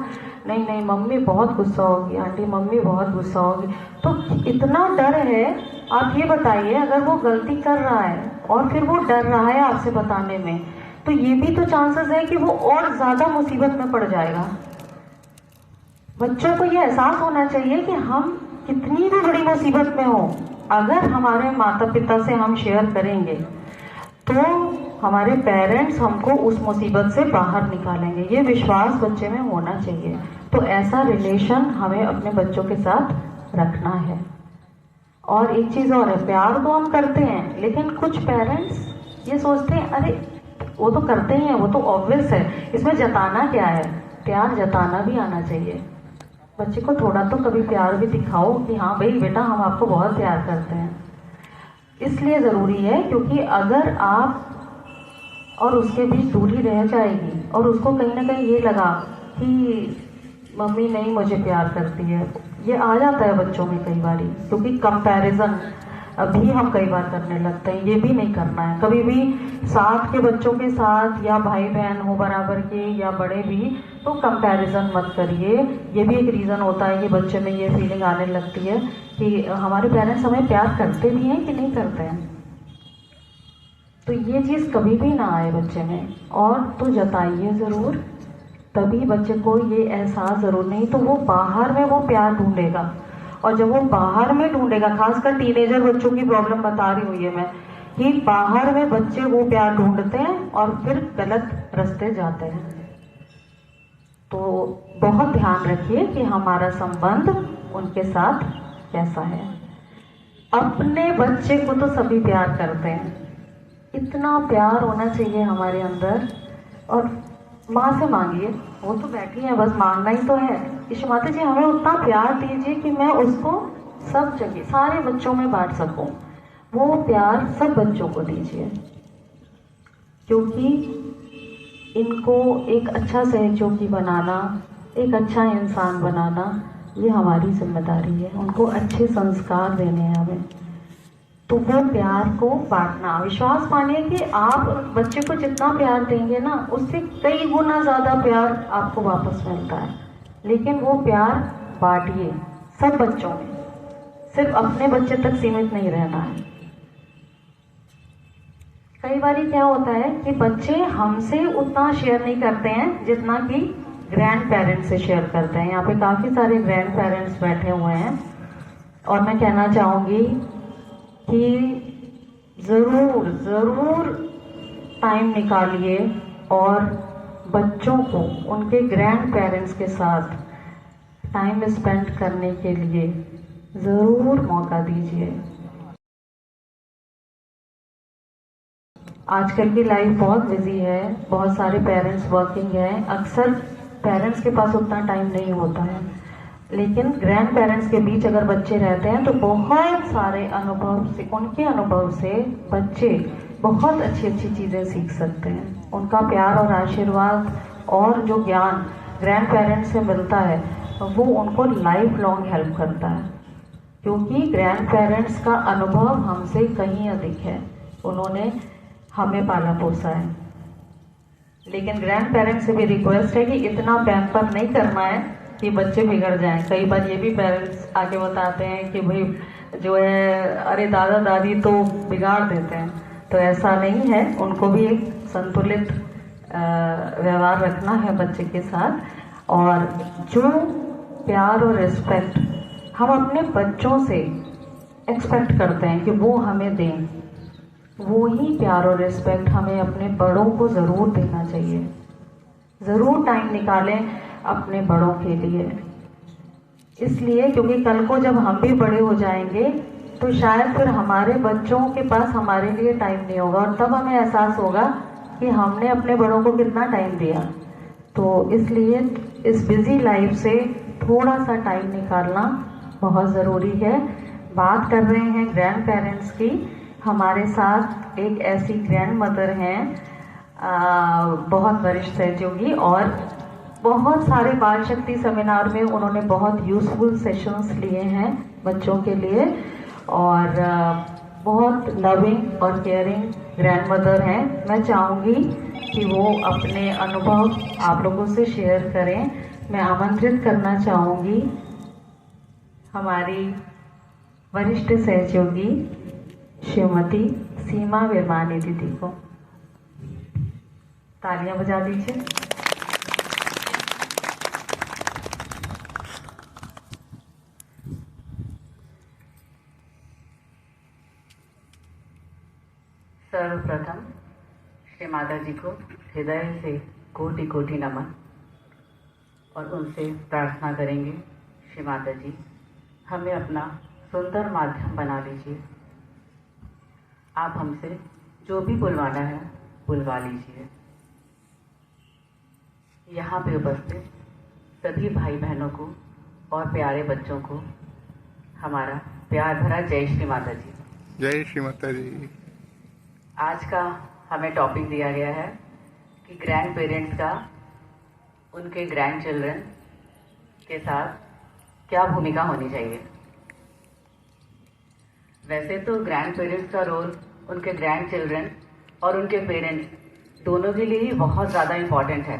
नहीं नहीं मम्मी बहुत गुस्सा होगी, आंटी मम्मी बहुत गुस्सा होगी। तो इतना डर है, आप ये बताइए अगर वो गलती कर रहा है और फिर वो डर रहा है आपसे बताने में, तो ये भी तो चांसेस है कि वो और ज्यादा मुसीबत में पड़ जाएगा। बच्चों को ये एहसास होना चाहिए कि हम कितनी भी बड़ी मुसीबत में हो, अगर हमारे माता पिता से हम शेयर करेंगे तो हमारे पेरेंट्स हमको उस मुसीबत से बाहर निकालेंगे। ये विश्वास बच्चे में होना चाहिए। तो ऐसा रिलेशन हमें अपने बच्चों के साथ रखना है। और एक चीज़ और है, प्यार तो हम करते हैं, लेकिन कुछ पेरेंट्स ये सोचते हैं अरे वो तो करते ही हैं, वो तो ऑब्वियस है, इसमें जताना क्या है। प्यार जताना भी आना चाहिए। बच्चे को थोड़ा तो कभी प्यार भी दिखाओ कि हाँ भाई बेटा हम आपको बहुत प्यार करते हैं। इसलिए ज़रूरी है क्योंकि अगर आप और उसके बीच दूरी रह जाएगी और उसको कहीं ना कहीं ये लगा कि मम्मी नहीं मुझे प्यार करती है, ये आ जाता है बच्चों में कई बार, क्योंकि कंपैरिजन अभी हम कई बार करने लगते हैं। ये भी नहीं करना है कभी भी। साथ के बच्चों के साथ या भाई बहन हो बराबर के या बड़े भी, तो कंपैरिजन मत करिए। ये भी एक रीज़न होता है कि बच्चे में ये फीलिंग आने लगती है कि हमारे पेरेंट्स हमें प्यार करते भी हैं कि नहीं करते हैं। तो ये चीज़ कभी भी ना आए बच्चे में, और तो जताइए ज़रूर, तभी बच्चे को ये एहसास ज़रूर, नहीं तो वो बाहर में वो प्यार ढूंढेगा। और जब वो बाहर में ढूंढेगा, खासकर टीनेजर बच्चों की प्रॉब्लम बता रही हूँ ये मैं, कि बाहर में बच्चे वो प्यार ढूंढते हैं और फिर गलत रास्ते जाते हैं। तो बहुत ध्यान रखिए कि हमारा संबंध उनके साथ कैसा है। अपने बच्चे को तो सभी प्यार करते हैं, इतना प्यार होना चाहिए हमारे अंदर। और माँ से मांगिए, वो तो बैठी है, बस मांगना ही तो है कि माता जी हमें उतना प्यार दीजिए कि मैं उसको सब जगह सारे बच्चों में बांट सकूं। वो प्यार सब बच्चों को दीजिए, क्योंकि इनको एक अच्छा सहयोगी बनाना, एक अच्छा इंसान बनाना, ये हमारी जिम्मेदारी है। उनको अच्छे संस्कार देने हैं हमें। तो वो प्यार को बांटना, विश्वास मानिए कि आप बच्चे को जितना प्यार देंगे ना, उससे कई गुना ज़्यादा प्यार आपको वापस मिलता है। लेकिन वो प्यार बांटिए सब बच्चों में, सिर्फ अपने बच्चे तक सीमित नहीं रहना है। कई बार क्या होता है कि बच्चे हमसे उतना शेयर नहीं करते हैं जितना कि ग्रैंड पेरेंट्स से शेयर करते हैं। यहाँ पे काफ़ी सारे ग्रैंड पेरेंट्स बैठे हुए हैं, और मैं कहना चाहूँगी कि ज़रूर ज़रूर टाइम निकालिए और बच्चों को उनके ग्रैंड पेरेंट्स के साथ टाइम स्पेंड करने के लिए ज़रूर मौका दीजिए। आजकल की लाइफ बहुत बिजी है, बहुत सारे पेरेंट्स वर्किंग हैं, अक्सर पेरेंट्स के पास उतना टाइम नहीं होता है। लेकिन ग्रैंड पेरेंट्स के बीच अगर बच्चे रहते हैं तो बहुत सारे अनुभव से, उनके अनुभव से बच्चे बहुत अच्छी अच्छी चीज़ें सीख सकते हैं। उनका प्यार और आशीर्वाद और जो ज्ञान ग्रैंड पेरेंट्स से मिलता है वो उनको लाइफ लॉन्ग हेल्प करता है, क्योंकि ग्रैंड पेरेंट्स का अनुभव हमसे कहीं अधिक है। उन्होंने हमें पाला पोसा है। लेकिन ग्रैंड पेरेंट्स से भी रिक्वेस्ट है कि इतना पैम्पर नहीं करना है कि बच्चे बिगड़ जाएं। कई बार ये भी पेरेंट्स आके बताते हैं कि भाई जो है, अरे दादा दादी तो बिगाड़ देते हैं। तो ऐसा नहीं है, उनको भी एक संतुलित व्यवहार रखना है बच्चे के साथ। और जो प्यार और रिस्पेक्ट हम अपने बच्चों से एक्सपेक्ट करते हैं कि वो हमें दें, वो ही प्यार और रिस्पेक्ट हमें अपने बड़ों को ज़रूर देना चाहिए। ज़रूर टाइम निकालें अपने बड़ों के लिए, इसलिए क्योंकि कल को जब हम भी बड़े हो जाएंगे तो शायद फिर हमारे बच्चों के पास हमारे लिए टाइम नहीं होगा, और तब हमें एहसास होगा कि हमने अपने बड़ों को कितना टाइम दिया। तो इसलिए इस बिज़ी लाइफ से थोड़ा सा टाइम निकालना बहुत ज़रूरी है। बात कर रहे हैं ग्रैंड पेरेंट्स की। हमारे साथ एक ऐसी ग्रैंड मदर हैं, बहुत वरिष्ठ सहयोगी, और बहुत सारे बाल शक्ति सेमिनार में उन्होंने बहुत यूज़फुल सेशंस लिए हैं बच्चों के लिए, और बहुत लविंग और केयरिंग ग्रैंड मदर हैं। मैं चाहूँगी कि वो अपने अनुभव आप लोगों से शेयर करें। मैं आमंत्रित करना चाहूँगी हमारी वरिष्ठ सहयोगी श्रीमती सीमा विरमानी दीदी को। तालियां बजा दीजिए। सर्वप्रथम श्री माता जी को हृदय से कोटि कोटि नमन, और उनसे प्रार्थना करेंगे, श्री माता जी हमें अपना सुंदर माध्यम बना लीजिए। आप हमसे जो भी बुलवाना है बुलवा लीजिए। यहाँ पे उपस्थित सभी भाई बहनों को और प्यारे बच्चों को हमारा प्यार भरा जय श्री माता जी। जय श्री माता जी। आज का हमें टॉपिक दिया गया है कि ग्रैंड पेरेंट्स का उनके ग्रैंड चिल्ड्रन के साथ क्या भूमिका होनी चाहिए। वैसे तो ग्रैंड पेरेंट्स का रोल उनके ग्रैंड चिल्ड्रन और उनके पेरेंट्स दोनों के लिए ही बहुत ज़्यादा इम्पॉर्टेंट है।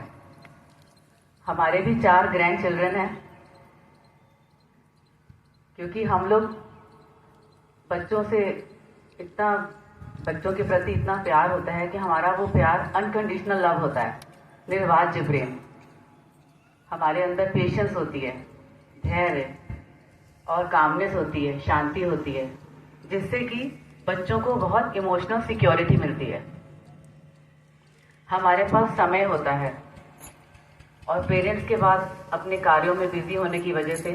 हमारे भी 4 ग्रैंड चिल्ड्रन हैं, क्योंकि हम लोग बच्चों के प्रति इतना प्यार होता है कि हमारा वो प्यार अनकंडीशनल लव होता है, निर्वाज्य प्रेम। हमारे अंदर पेशेंस होती है, धैर्य और कामनेस होती है, शांति होती है, जिससे कि बच्चों को बहुत इमोशनल सिक्योरिटी मिलती है। हमारे पास समय होता है और पेरेंट्स के बाद अपने कार्यों में बिजी होने की वजह से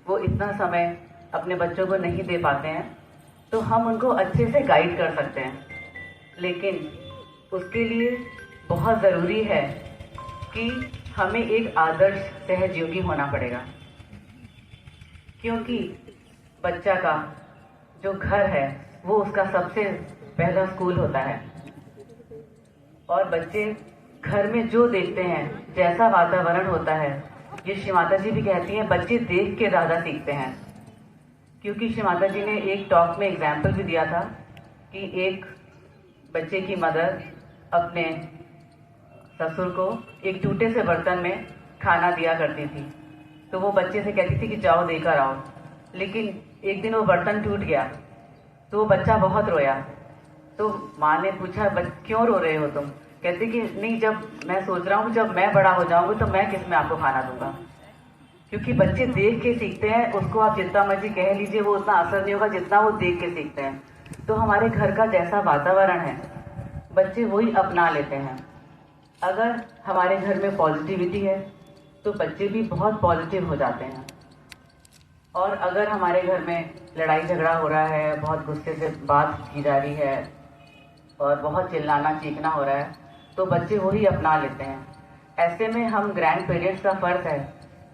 वो इतना समय अपने बच्चों को नहीं दे पाते हैं, तो हम उनको अच्छे से गाइड कर सकते हैं। लेकिन उसके लिए बहुत ज़रूरी है कि हमें एक आदर्श सहयोगी होना पड़ेगा, क्योंकि बच्चा का जो घर है वो उसका सबसे पहला स्कूल होता है। और बच्चे घर में जो देखते हैं, जैसा वातावरण होता है, ये श्री माता जी भी कहती हैं बच्चे देख के ज़्यादा सीखते हैं। क्योंकि श्री माता जी ने एक टॉक में एग्जाम्पल भी दिया था कि एक बच्चे की मदर अपने ससुर को एक टूटे से बर्तन में खाना दिया करती थी। तो वो बच्चे से कहती थी कि जाओ देकर आओ, लेकिन एक दिन वो बर्तन टूट गया तो वो बच्चा बहुत रोया। तो माँ ने पूछा क्यों रो रहे हो तुम? कहते कि नहीं, जब मैं सोच रहा हूँ जब मैं बड़ा हो जाऊंगी तो मैं किस में आपको खाना दूंगा। क्योंकि बच्चे देख के सीखते हैं, उसको आप जितना मर्जी कह लीजिए वो उतना असर नहीं होगा जितना वो देख के सीखते हैं। तो हमारे घर का जैसा वातावरण है बच्चे वही अपना लेते हैं। अगर हमारे घर में पॉजिटिविटी है तो बच्चे भी बहुत पॉजिटिव हो जाते हैं। और अगर हमारे घर में लड़ाई झगड़ा हो रहा है, बहुत गुस्से से बात की जा रही है और बहुत चिल्लाना चीखना हो रहा है, तो बच्चे वही अपना लेते हैं। ऐसे में हम ग्रैंड पेरेंट्स का फर्ज है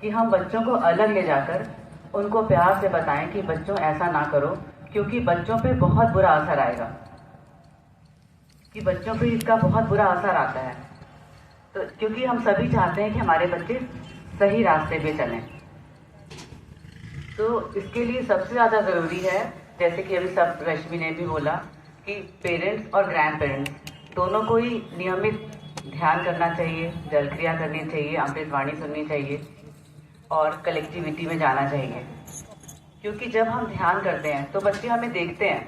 कि हम बच्चों को अलग ले जाकर उनको प्यार से बताएं कि बच्चों ऐसा ना करो, क्योंकि बच्चों पे बहुत बुरा असर आएगा, कि बच्चों पे इसका बहुत बुरा असर आता है। तो क्योंकि हम सभी चाहते हैं कि हमारे बच्चे सही रास्ते पे चलें, तो इसके लिए सबसे ज़्यादा ज़रूरी है, जैसे कि अभी सब रश्मि ने भी बोला, कि पेरेंट्स और ग्रैंड पेरेंट्स दोनों को ही नियमित ध्यान करना चाहिए, जल क्रिया करनी चाहिए, अमृतवाणी सुननी चाहिए और कलेक्टिविटी में जाना चाहिए। क्योंकि जब हम ध्यान करते हैं तो बच्चे हमें देखते हैं,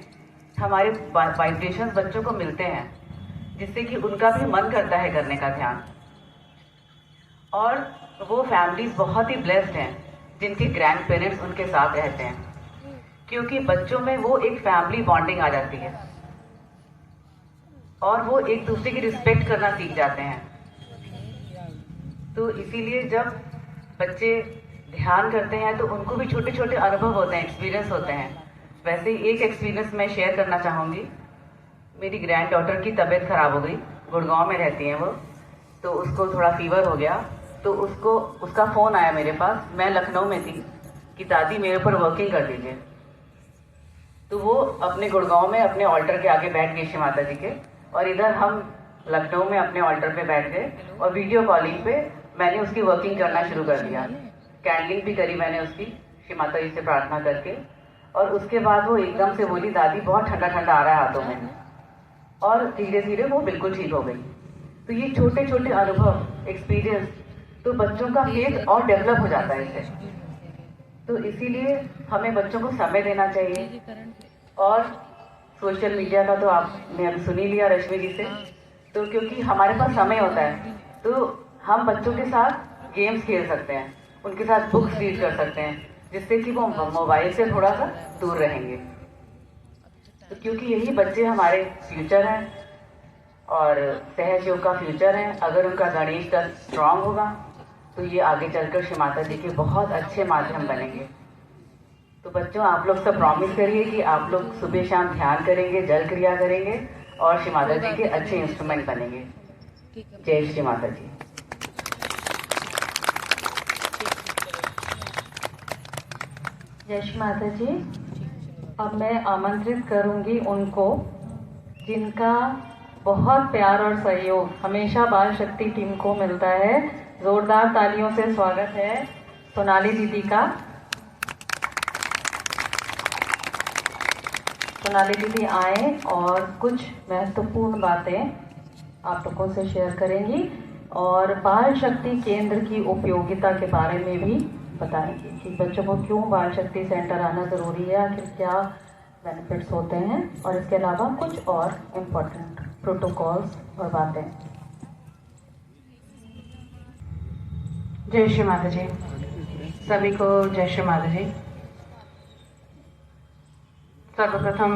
हमारे वाइब्रेशंस बच्चों को मिलते हैं, जिससे कि उनका भी मन करता है करने का ध्यान। और वो फैमिलीज बहुत ही ब्लेस्ड हैं जिनके ग्रैंड पेरेंट्स उनके साथ रहते हैं, क्योंकि बच्चों में वो एक फैमिली बॉन्डिंग आ जाती है और वो एक दूसरे की रिस्पेक्ट करना सीख जाते हैं। तो इसीलिए जब बच्चे ध्यान करते हैं तो उनको भी छोटे छोटे अनुभव होते हैं, एक्सपीरियंस होते हैं। वैसे ही एक एक्सपीरियंस मैं शेयर करना चाहूँगी। मेरी ग्रैंड डॉटर की तबीयत खराब हो गई, गुड़गांव में रहती हैं वो, तो उसको थोड़ा फीवर हो गया। तो उसका फ़ोन आया मेरे पास, मैं लखनऊ में थी, कि दादी मेरे ऊपर वर्किंग कर दीजिए। तो वो अपने गुड़गांव में अपने ऑल्टर के आगे बैठ गई श्री माता जी के, और इधर हम लखनऊ में अपने ऑल्टर पे बैठ गए और वीडियो कॉलिंग पे मैंने उसकी वर्किंग करना शुरू कर दिया। कैंडलिंग भी करी मैंने उसकी, श्री माता जी से प्रार्थना करके। और उसके बाद वो एकदम से बोली, दादी बहुत ठंडा ठंडा आ रहा है हाथों में, और धीरे धीरे वो बिल्कुल ठीक हो गई। तो ये छोटे छोटे अनुभव, एक्सपीरियंस, तो बच्चों का फेथ और डेवलप हो जाता है इससे। तो इसीलिए हमें बच्चों को समय देना चाहिए। और सोशल मीडिया का तो आपने अभी सुन ही लिया रश्मि जी से, तो क्योंकि हमारे पास समय होता है तो हम बच्चों के साथ गेम्स खेल सकते हैं, उनके साथ बुक्स रीड कर सकते हैं, जिससे कि वो मोबाइल से थोड़ा सा दूर रहेंगे। तो क्योंकि यही बच्चे हमारे फ्यूचर हैं और सहयोग का फ्यूचर है। अगर उनका गणेश का स्ट्रांग होगा तो ये आगे चलकर श्री माता जी के बहुत अच्छे माध्यम बनेंगे। तो बच्चों, आप लोग सब प्रॉमिस करिए कि आप लोग सुबह शाम ध्यान करेंगे, जल क्रिया करेंगे और श्री माता जी के अच्छे इंस्ट्रूमेंट बनेंगे। जय श्री माता जी। जय श्री माता जी। अब मैं आमंत्रित करूंगी उनको जिनका बहुत प्यार और सहयोग हमेशा बाल शक्ति टीम को मिलता है। जोरदार तालियों से स्वागत है सोनाली दीदी का। सोनाली दीदी आए और कुछ महत्वपूर्ण बातें आप लोगों से शेयर करेंगी और बाल शक्ति केंद्र की उपयोगिता के बारे में भी बताएंगी कि बच्चों को क्यों बाल शक्ति सेंटर आना ज़रूरी है, आखिर क्या बेनिफिट्स होते हैं और इसके अलावा कुछ और इम्पोर्टेंट प्रोटोकॉल्स और बातें। जय श्री माता जी। सभी को जय श्री माता जी। सर्वप्रथम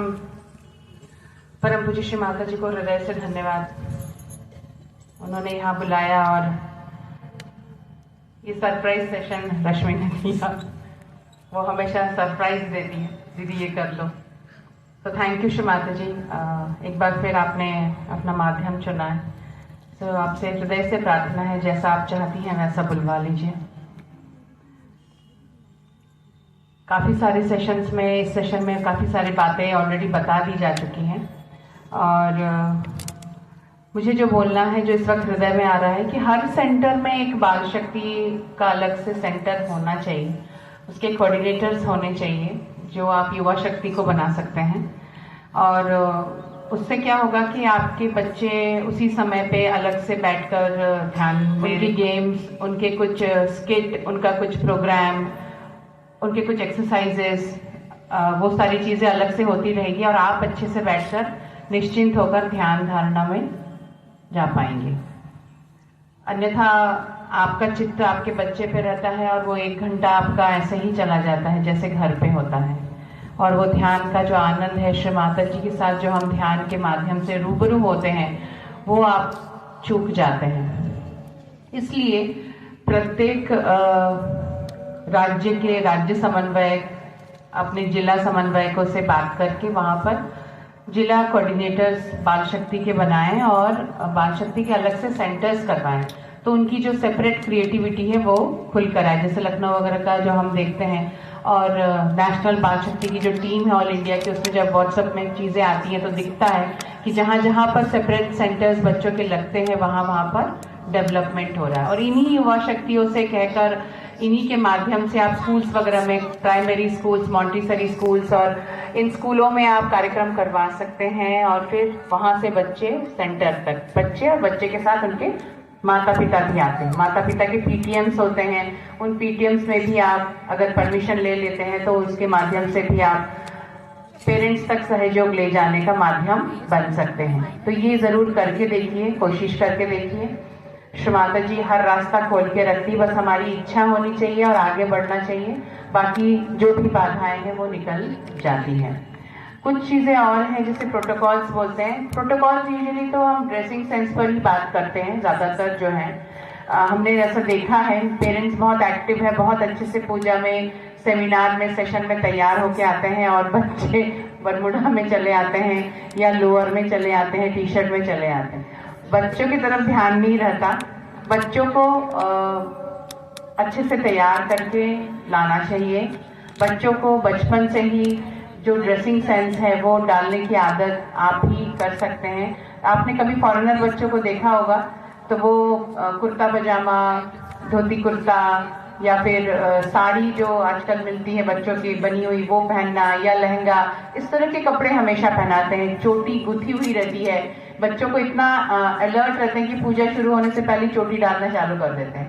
परम पूज्य श्री माता जी को हृदय से धन्यवाद, उन्होंने यहाँ बुलाया और ये सरप्राइज सेशन रश्मि ने दिया। वो हमेशा सरप्राइज देती है, दीदी ये कर लो। तो थैंक यू श्री माता जी, एक बार फिर आपने अपना माध्यम चुना है। तो आपसे हृदय से प्रार्थना है, जैसा आप चाहती हैं वैसा बुलवा लीजिए। काफ़ी सारे सेशंस में, इस सेशन में काफ़ी सारी बातें ऑलरेडी बता दी जा चुकी हैं और मुझे जो बोलना है, जो इस वक्त हृदय में आ रहा है कि हर सेंटर में एक बाल शक्ति का अलग से सेंटर होना चाहिए, उसके कोऑर्डिनेटर्स होने चाहिए जो आप युवा शक्ति को बना सकते हैं। और उससे क्या होगा कि आपके बच्चे उसी समय पे अलग से बैठकर ध्यान, उनकी गेम्स, उनके कुछ स्किट, उनका कुछ प्रोग्राम, उनके कुछ एक्सरसाइजेस, वो सारी चीज़ें अलग से होती रहेगी और आप अच्छे से बैठकर निश्चिंत होकर ध्यान धारणा में जा पाएंगे। अन्यथा आपका चित्त आपके बच्चे पे रहता है और वो 1 घंटा आपका ऐसे ही चला जाता है जैसे घर पे होता है, और वो ध्यान का जो आनंद है, श्री माता जी के साथ जो हम ध्यान के माध्यम से रूबरू होते हैं, वो आप चूक जाते हैं। इसलिए प्रत्येक राज्य के राज्य समन्वयक अपने जिला समन्वयकों से बात करके वहाँ पर जिला कोऑर्डिनेटर्स बाल शक्ति के बनाएं और बाल शक्ति के अलग से सेंटर्स करवाएं, तो उनकी जो सेपरेट क्रिएटिविटी है वो खुल कर आए। जैसे लखनऊ वगैरह का जो हम देखते हैं, और नेशनल बाल शक्ति की जो टीम है ऑल इंडिया की, उसमें जब व्हाट्सएप में चीज़ें आती हैं तो दिखता है कि जहाँ जहाँ पर सेपरेट सेंटर्स बच्चों के लगते हैं वहाँ वहाँ पर डेवलपमेंट हो रहा है। और इन्हीं युवा शक्तियों से कहकर, इन्हीं के माध्यम से आप स्कूल्स वगैरह में, प्राइमरी स्कूल्स, मॉन्टेसरी स्कूल्स, और इन स्कूलों में आप कार्यक्रम करवा सकते हैं और फिर वहाँ से बच्चे सेंटर तक, बच्चे और बच्चे के साथ उनके माता पिता भी आते हैं। माता पिता के पीटीएम्स होते हैं, उन पीटीएम्स में भी आप अगर परमिशन ले लेते हैं तो उसके माध्यम से भी आप पेरेंट्स तक सहयोग ले जाने का माध्यम बन सकते हैं। तो ये ज़रूर करके देखिए, कोशिश करके देखिए। श्री माता जी हर रास्ता खोल के रखती, बस हमारी इच्छा होनी चाहिए और आगे बढ़ना चाहिए। बाकी जो भी बाधाएं हैं वो निकल जाती हैं। कुछ चीज़ें और हैं जैसे प्रोटोकॉल्स बोलते हैं। प्रोटोकॉल्स यूजुअली तो हम ड्रेसिंग सेंस पर ही बात करते हैं ज़्यादातर जो है। हमने ऐसा देखा है, पेरेंट्स बहुत एक्टिव है, बहुत अच्छे से पूजा में, सेमिनार में, सेशन में तैयार होके आते हैं और बच्चे बरमुडा में चले आते हैं या लोअर में चले आते हैं, टी शर्ट में चले आते हैं। बच्चों की तरफ ध्यान नहीं रहता। बच्चों को अच्छे से तैयार करके लाना चाहिए। बच्चों को बचपन से ही जो ड्रेसिंग सेंस है वो डालने की आदत आप ही कर सकते हैं। आपने कभी फॉरेनर बच्चों को देखा होगा तो वो कुर्ता पजामा, धोती कुर्ता या फिर साड़ी जो आजकल मिलती है बच्चों की बनी हुई वो पहनना, या लहंगा, इस तरह के कपड़े हमेशा पहनाते हैं। चोटी गुथी हुई रहती है, बच्चों को इतना अलर्ट रहते हैं कि पूजा शुरू होने से पहले चोटी डालना चालू कर देते हैं,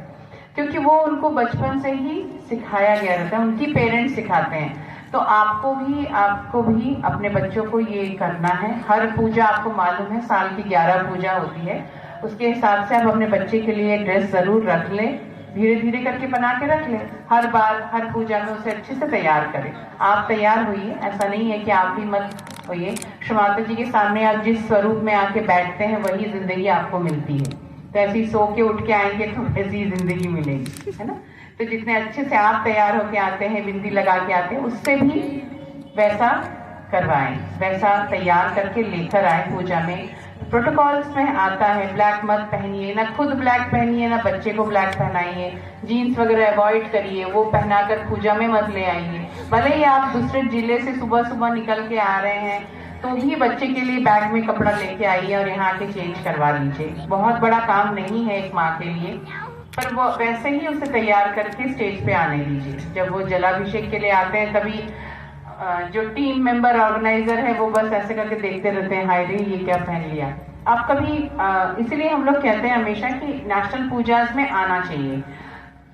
क्योंकि वो उनको बचपन से ही सिखाया गया रहता है, उनकी पेरेंट्स सिखाते हैं। तो आपको भी अपने बच्चों को ये करना है। हर पूजा आपको मालूम है साल की 11 पूजा होती है, उसके हिसाब से आप अपने बच्चे के लिए ड्रेस जरूर रख लें, धीरे धीरे करके बना के रख लें। हर बार हर पूजा में उसे अच्छे से तैयार करें। आप तैयार होइए, ऐसा नहीं है कि आप भी मत होइए। श्री माता जी के सामने आप जिस स्वरूप में आके बैठते हैं वही जिंदगी आपको मिलती है। तो ऐसी सो के उठ के आएंगे तो ऐसी जिंदगी मिलेगी, है ना। तो जितने अच्छे से आप तैयार होके आते हैं, बिंदी लगा के आते हैं, उससे भी वैसा करवाएं, वैसा तैयार करके लेकर आए पूजा में। प्रोटोकॉल्स में आता है ब्लैक मत पहनिए, ना खुद ब्लैक पहनिए ना बच्चे को ब्लैक पहनाइए, जीन्स वगैरह अवॉइड करिए, वो पहनाकर पूजा में मत ले आइए। भले ही आप दूसरे जिले से सुबह सुबह निकल के आ रहे हैं तो भी बच्चे के लिए बैग में कपड़ा लेके आइए और यहाँ के चेंज करवा लीजिए। बहुत बड़ा काम नहीं है एक माँ के लिए, पर वो वैसे ही उसे तैयार करके स्टेज पे आने दीजिए। जब वो जलाभिषेक के लिए आते हैं तभी जो टीम मेंबर ऑर्गेनाइजर है वो बस ऐसे करके देखते रहते हैं, हाय रे ये क्या पहन लिया। आप कभी इसीलिए हम लोग कहते हैं हमेशा कि नेशनल पूजास में आना चाहिए।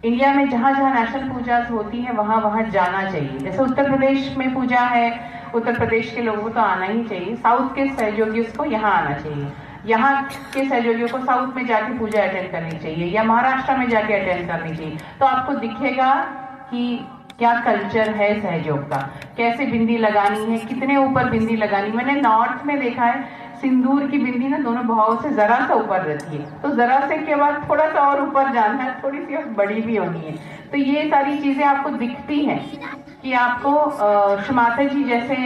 इंडिया में जहाँ जहाँ नेशनल पूजास होती है वहाँ वहाँ जाना चाहिए। जैसे उत्तर प्रदेश में पूजा है, उत्तर प्रदेश के लोगों को तो आना ही चाहिए, साउथ के सहयोगियों को यहाँ आना चाहिए, यहाँ के सहयोगियों को साउथ में जाके पूजा अटेंड करनी चाहिए या महाराष्ट्र में जाके अटेंड करनी चाहिए। तो आपको दिखेगा कि क्या कल्चर है सहयोग का, कैसे बिंदी लगानी है, कितने ऊपर बिंदी लगानी। मैंने नॉर्थ में देखा है सिंदूर की बिंदी ना दोनों भावों से जरा सा ऊपर रहती है, तो जरा से के बाद थोड़ा सा और ऊपर जाना है, थोड़ी सी और बड़ी भी होनी है। तो ये सारी चीजें आपको दिखती हैं कि आपको शमाता जी जैसे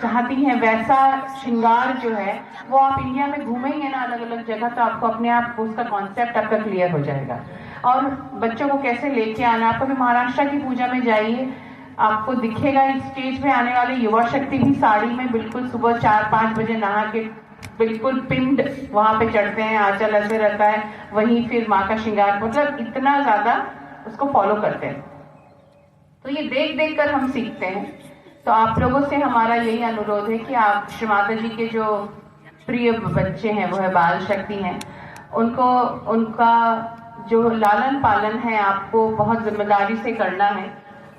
चाहती हैं वैसा श्रृंगार जो है वो आप इंडिया में घूमेंगे ना अलग अलग जगह, तो आपको अपने आप उसका कॉन्सेप्ट आपका क्लियर हो जाएगा। और बच्चों को कैसे लेके आना, आप कभी महाराष्ट्र की पूजा में जाइए, आपको दिखेगा इस स्टेज पे आने वाले युवा शक्ति भी साड़ी में बिल्कुल सुबह 4-5 बजे नहा के बिल्कुल पिंड वहां पे चढ़ते हैं, आंचल ऐसे रहता है, वहीं फिर माँ का श्रृंगार, मतलब इतना ज्यादा उसको फॉलो करते हैं। तो ये देख देख कर हम सीखते हैं। तो आप लोगों से हमारा यही अनुरोध है कि आप श्री माता जी के जो प्रिय बच्चे हैं वो है बाल शक्ति हैं, उनको उनका जो लालन पालन है आपको बहुत जिम्मेदारी से करना है।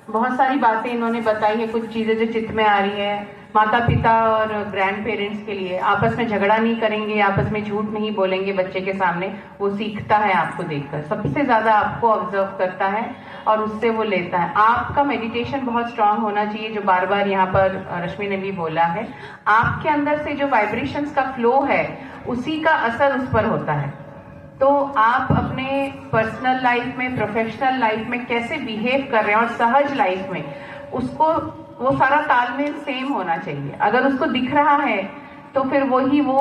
बहुत सारी बातें इन्होंने बताई है, कुछ चीजें जो चित्त में आ रही है। माता पिता और ग्रैंड पेरेंट्स के लिए आपस में झगड़ा नहीं करेंगे, आपस में झूठ नहीं बोलेंगे बच्चे के सामने, वो सीखता है आपको देखकर, सबसे ज्यादा आपको ऑब्जर्व करता है और उससे वो लेता है। आपका मेडिटेशन बहुत स्ट्रांग होना चाहिए, जो बार बार यहाँ पर रश्मि ने भी बोला है। आपके अंदर से जो वाइब्रेशंस का फ्लो है उसी का असर उस पर होता है। तो आप अपने पर्सनल लाइफ में, प्रोफेशनल लाइफ में कैसे बिहेव कर रहे हैं और सहज लाइफ में, उसको वो सारा तालमेल सेम होना चाहिए। अगर उसको दिख रहा है तो फिर वही वो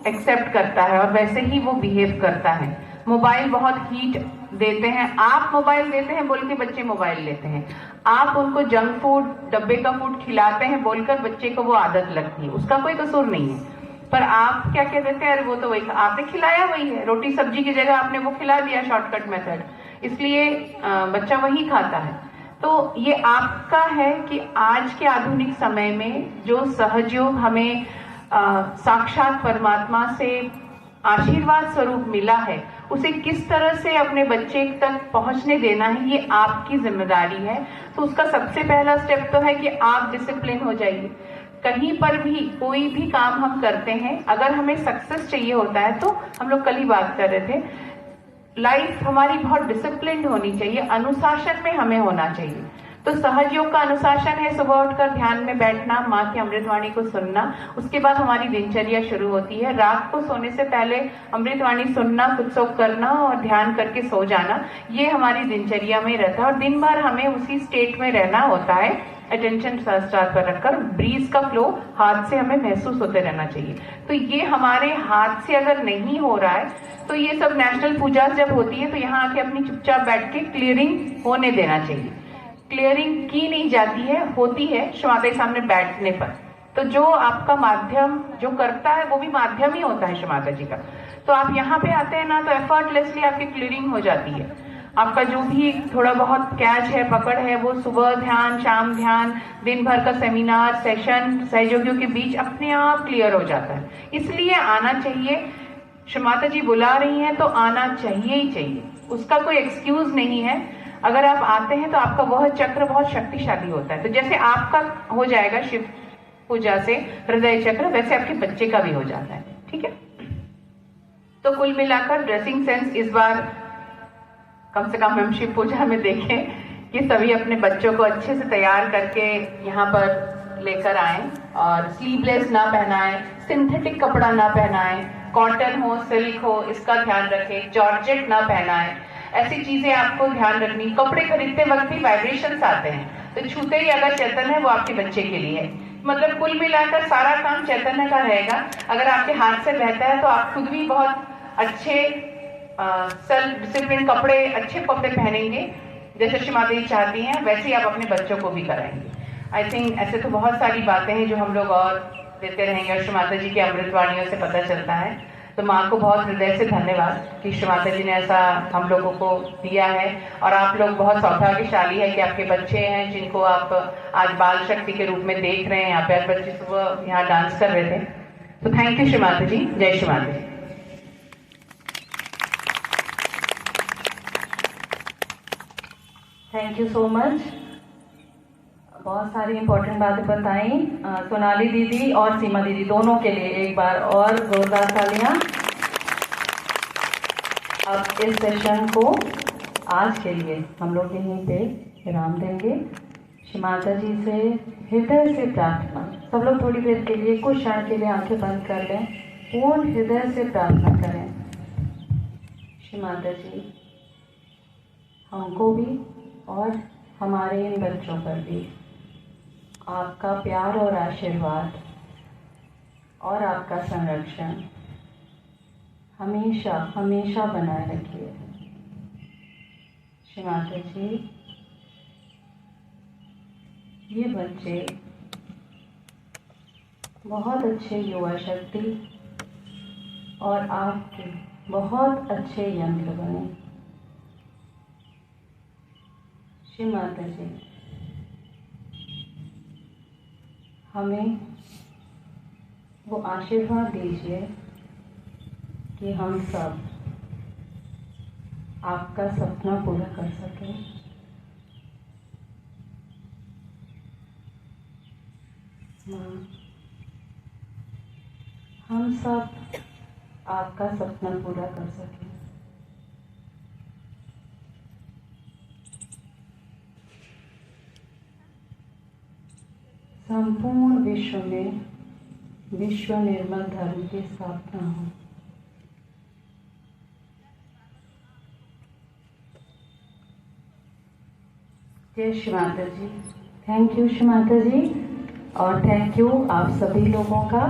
एक्सेप्ट करता है और वैसे ही वो बिहेव करता है। मोबाइल बहुत हीट देते हैं, आप मोबाइल देते हैं बोल के बच्चे मोबाइल लेते हैं, आप उनको जंक फूड, डब्बे का फूड खिलाते हैं बोलकर बच्चे को वो आदत लगती है, उसका कोई कसूर नहीं है। पर आप क्या कह देते हैं, अरे वो तो वही आपने खिलाया, वही है, रोटी सब्जी की जगह आपने वो खिला दिया शॉर्टकट मेथड, इसलिए बच्चा वही खाता है। तो ये आपका है कि आज के आधुनिक समय में जो सहयोग हमें साक्षात परमात्मा से आशीर्वाद स्वरूप मिला है, उसे किस तरह से अपने बच्चे तक पहुंचने देना है, ये आपकी जिम्मेदारी है। तो उसका सबसे पहला स्टेप तो है कि आप डिसिप्लिन हो जाइए। कहीं पर भी कोई भी काम हम करते हैं, अगर हमें सक्सेस चाहिए होता है, तो हम लोग कल ही बात कर रहे थे, लाइफ हमारी बहुत डिसिप्लिन्ड होनी चाहिए, अनुशासन में हमें होना चाहिए। तो सहयोग का अनुशासन है सुबह उठकर ध्यान में बैठना, माँ की अमृतवाणी को सुनना, उसके बाद हमारी दिनचर्या शुरू होती है। रात को सोने से पहले अमृतवाणी सुनना, कुछ करना और ध्यान करके सो जाना, ये हमारी दिनचर्या में रहता है। और दिन भर हमें उसी स्टेट में रहना होता है, अटेंशन सहस्त्रार पर रखकर, ब्रीज का फ्लो हाथ से हमें महसूस होते रहना चाहिए। तो ये हमारे हाथ से अगर नहीं हो रहा है तो ये सब नेशनल पूजा जब होती है तो यहाँ आके अपनी चुपचाप बैठ के क्लियरिंग होने देना चाहिए। क्लियरिंग की नहीं जाती है, होती है श्रीमाता के सामने बैठने पर। तो जो आपका माध्यम जो करता है वो भी माध्यम ही होता है श्रीमाता जी का। तो आप यहाँ पे आते हैं ना, तो एफर्टलेसली आपकी क्लियरिंग हो जाती है। आपका जो भी थोड़ा बहुत कैच है, पकड़ है, वो सुबह ध्यान, शाम ध्यान, दिन भर का सेमिनार, सेशन, सहयोगियों के बीच अपने आप क्लियर हो जाता है। इसलिए आना चाहिए। श्रीमाता जी बुला रही हैं तो आना चाहिए ही चाहिए, उसका कोई एक्सक्यूज नहीं है। अगर आप आते हैं तो आपका वह चक्र बहुत शक्तिशाली होता है। तो जैसे आपका हो जाएगा शिव पूजा से हृदय चक्र, वैसे आपके बच्चे का भी हो जाता है। ठीक है, तो कुल मिलाकर ड्रेसिंग सेंस इस बार कम से कम हम शिव पूजा में देखें कि सभी अपने बच्चों को अच्छे से तैयार करके यहाँ पर लेकर आए और स्लीवलेस ना पहनाएं, सिंथेटिक कपड़ा ना पहनाएं, कॉटन हो, सिल्क हो, इसका ध्यान रखें, जॉर्जेट ना पहनाएं। ऐसी चीजें आपको ध्यान रखनी। कपड़े खरीदते वक्त भी वाइब्रेशंस आते हैं, तो छूते ही अगर चैतन्य है वो आपके बच्चे के लिए है। मतलब कुल मिलाकर सारा काम चैतन्य का रहेगा। अगर आपके हाथ से बहता है तो आप खुद भी बहुत अच्छे सेल्फ डिसिप्लिन कपड़े, अच्छे कपड़े पहनेंगे, जैसे श्रीमाता जी चाहती हैं वैसे ही आप अपने बच्चों को भी कराएंगे। आई थिंक ऐसे तो बहुत सारी बातें हैं जो हम लोग और देते रहेंगे और श्रीमाता जी की अमृतवाणियों से पता चलता है। तो माँ को बहुत हृदय से धन्यवाद कि श्री माता जी ने ऐसा हम लोगों को दिया है। और आप लोग बहुत सौभाग्यशाली है कि आपके बच्चे हैं जिनको आप आज बाल शक्ति के रूप में देख रहे हैं। यहाँ पे आज बच्चे सुबह यहाँ डांस कर रहे थे। तो थैंक यू श्री माता जी। जय Shri Mata ji. Thank you so much. बहुत सारी इम्पोर्टेंट बातें बताई सोनाली दीदी और सीमा दीदी दोनों के लिए एक बार और जोरदार तालियां। अब इस सेशन को आज के लिए हम लोग यहीं पे विराम देंगे। श्री माता जी से हृदय से प्रार्थना, सब लोग थोड़ी देर के लिए कुछ क्षण के लिए आंखें बंद कर लें, पूर्ण हृदय से प्रार्थना करें। श्री माता जी हमको भी और हमारे इन बच्चों पर भी आपका प्यार और आशीर्वाद और आपका संरक्षण हमेशा हमेशा बनाए रखिए। श्री माता जी ये बच्चे बहुत अच्छे युवा शक्ति और आपके बहुत अच्छे यंत्र बने। श्री माता जी हमें वो आशीर्वाद दीजिए कि हम सब आपका सपना पूरा कर सकें। हम सब आपका सपना पूरा कर सकें। संपूर्ण विश्व में विश्व निर्मल धर्म की स्थापना हो। जय श्री माता जी। थैंक यू श्री माता जी, और थैंक यू आप सभी लोगों का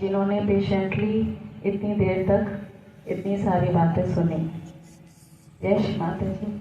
जिन्होंने पेशेंटली इतनी देर तक इतनी सारी बातें सुनी। जय श्री माता जी।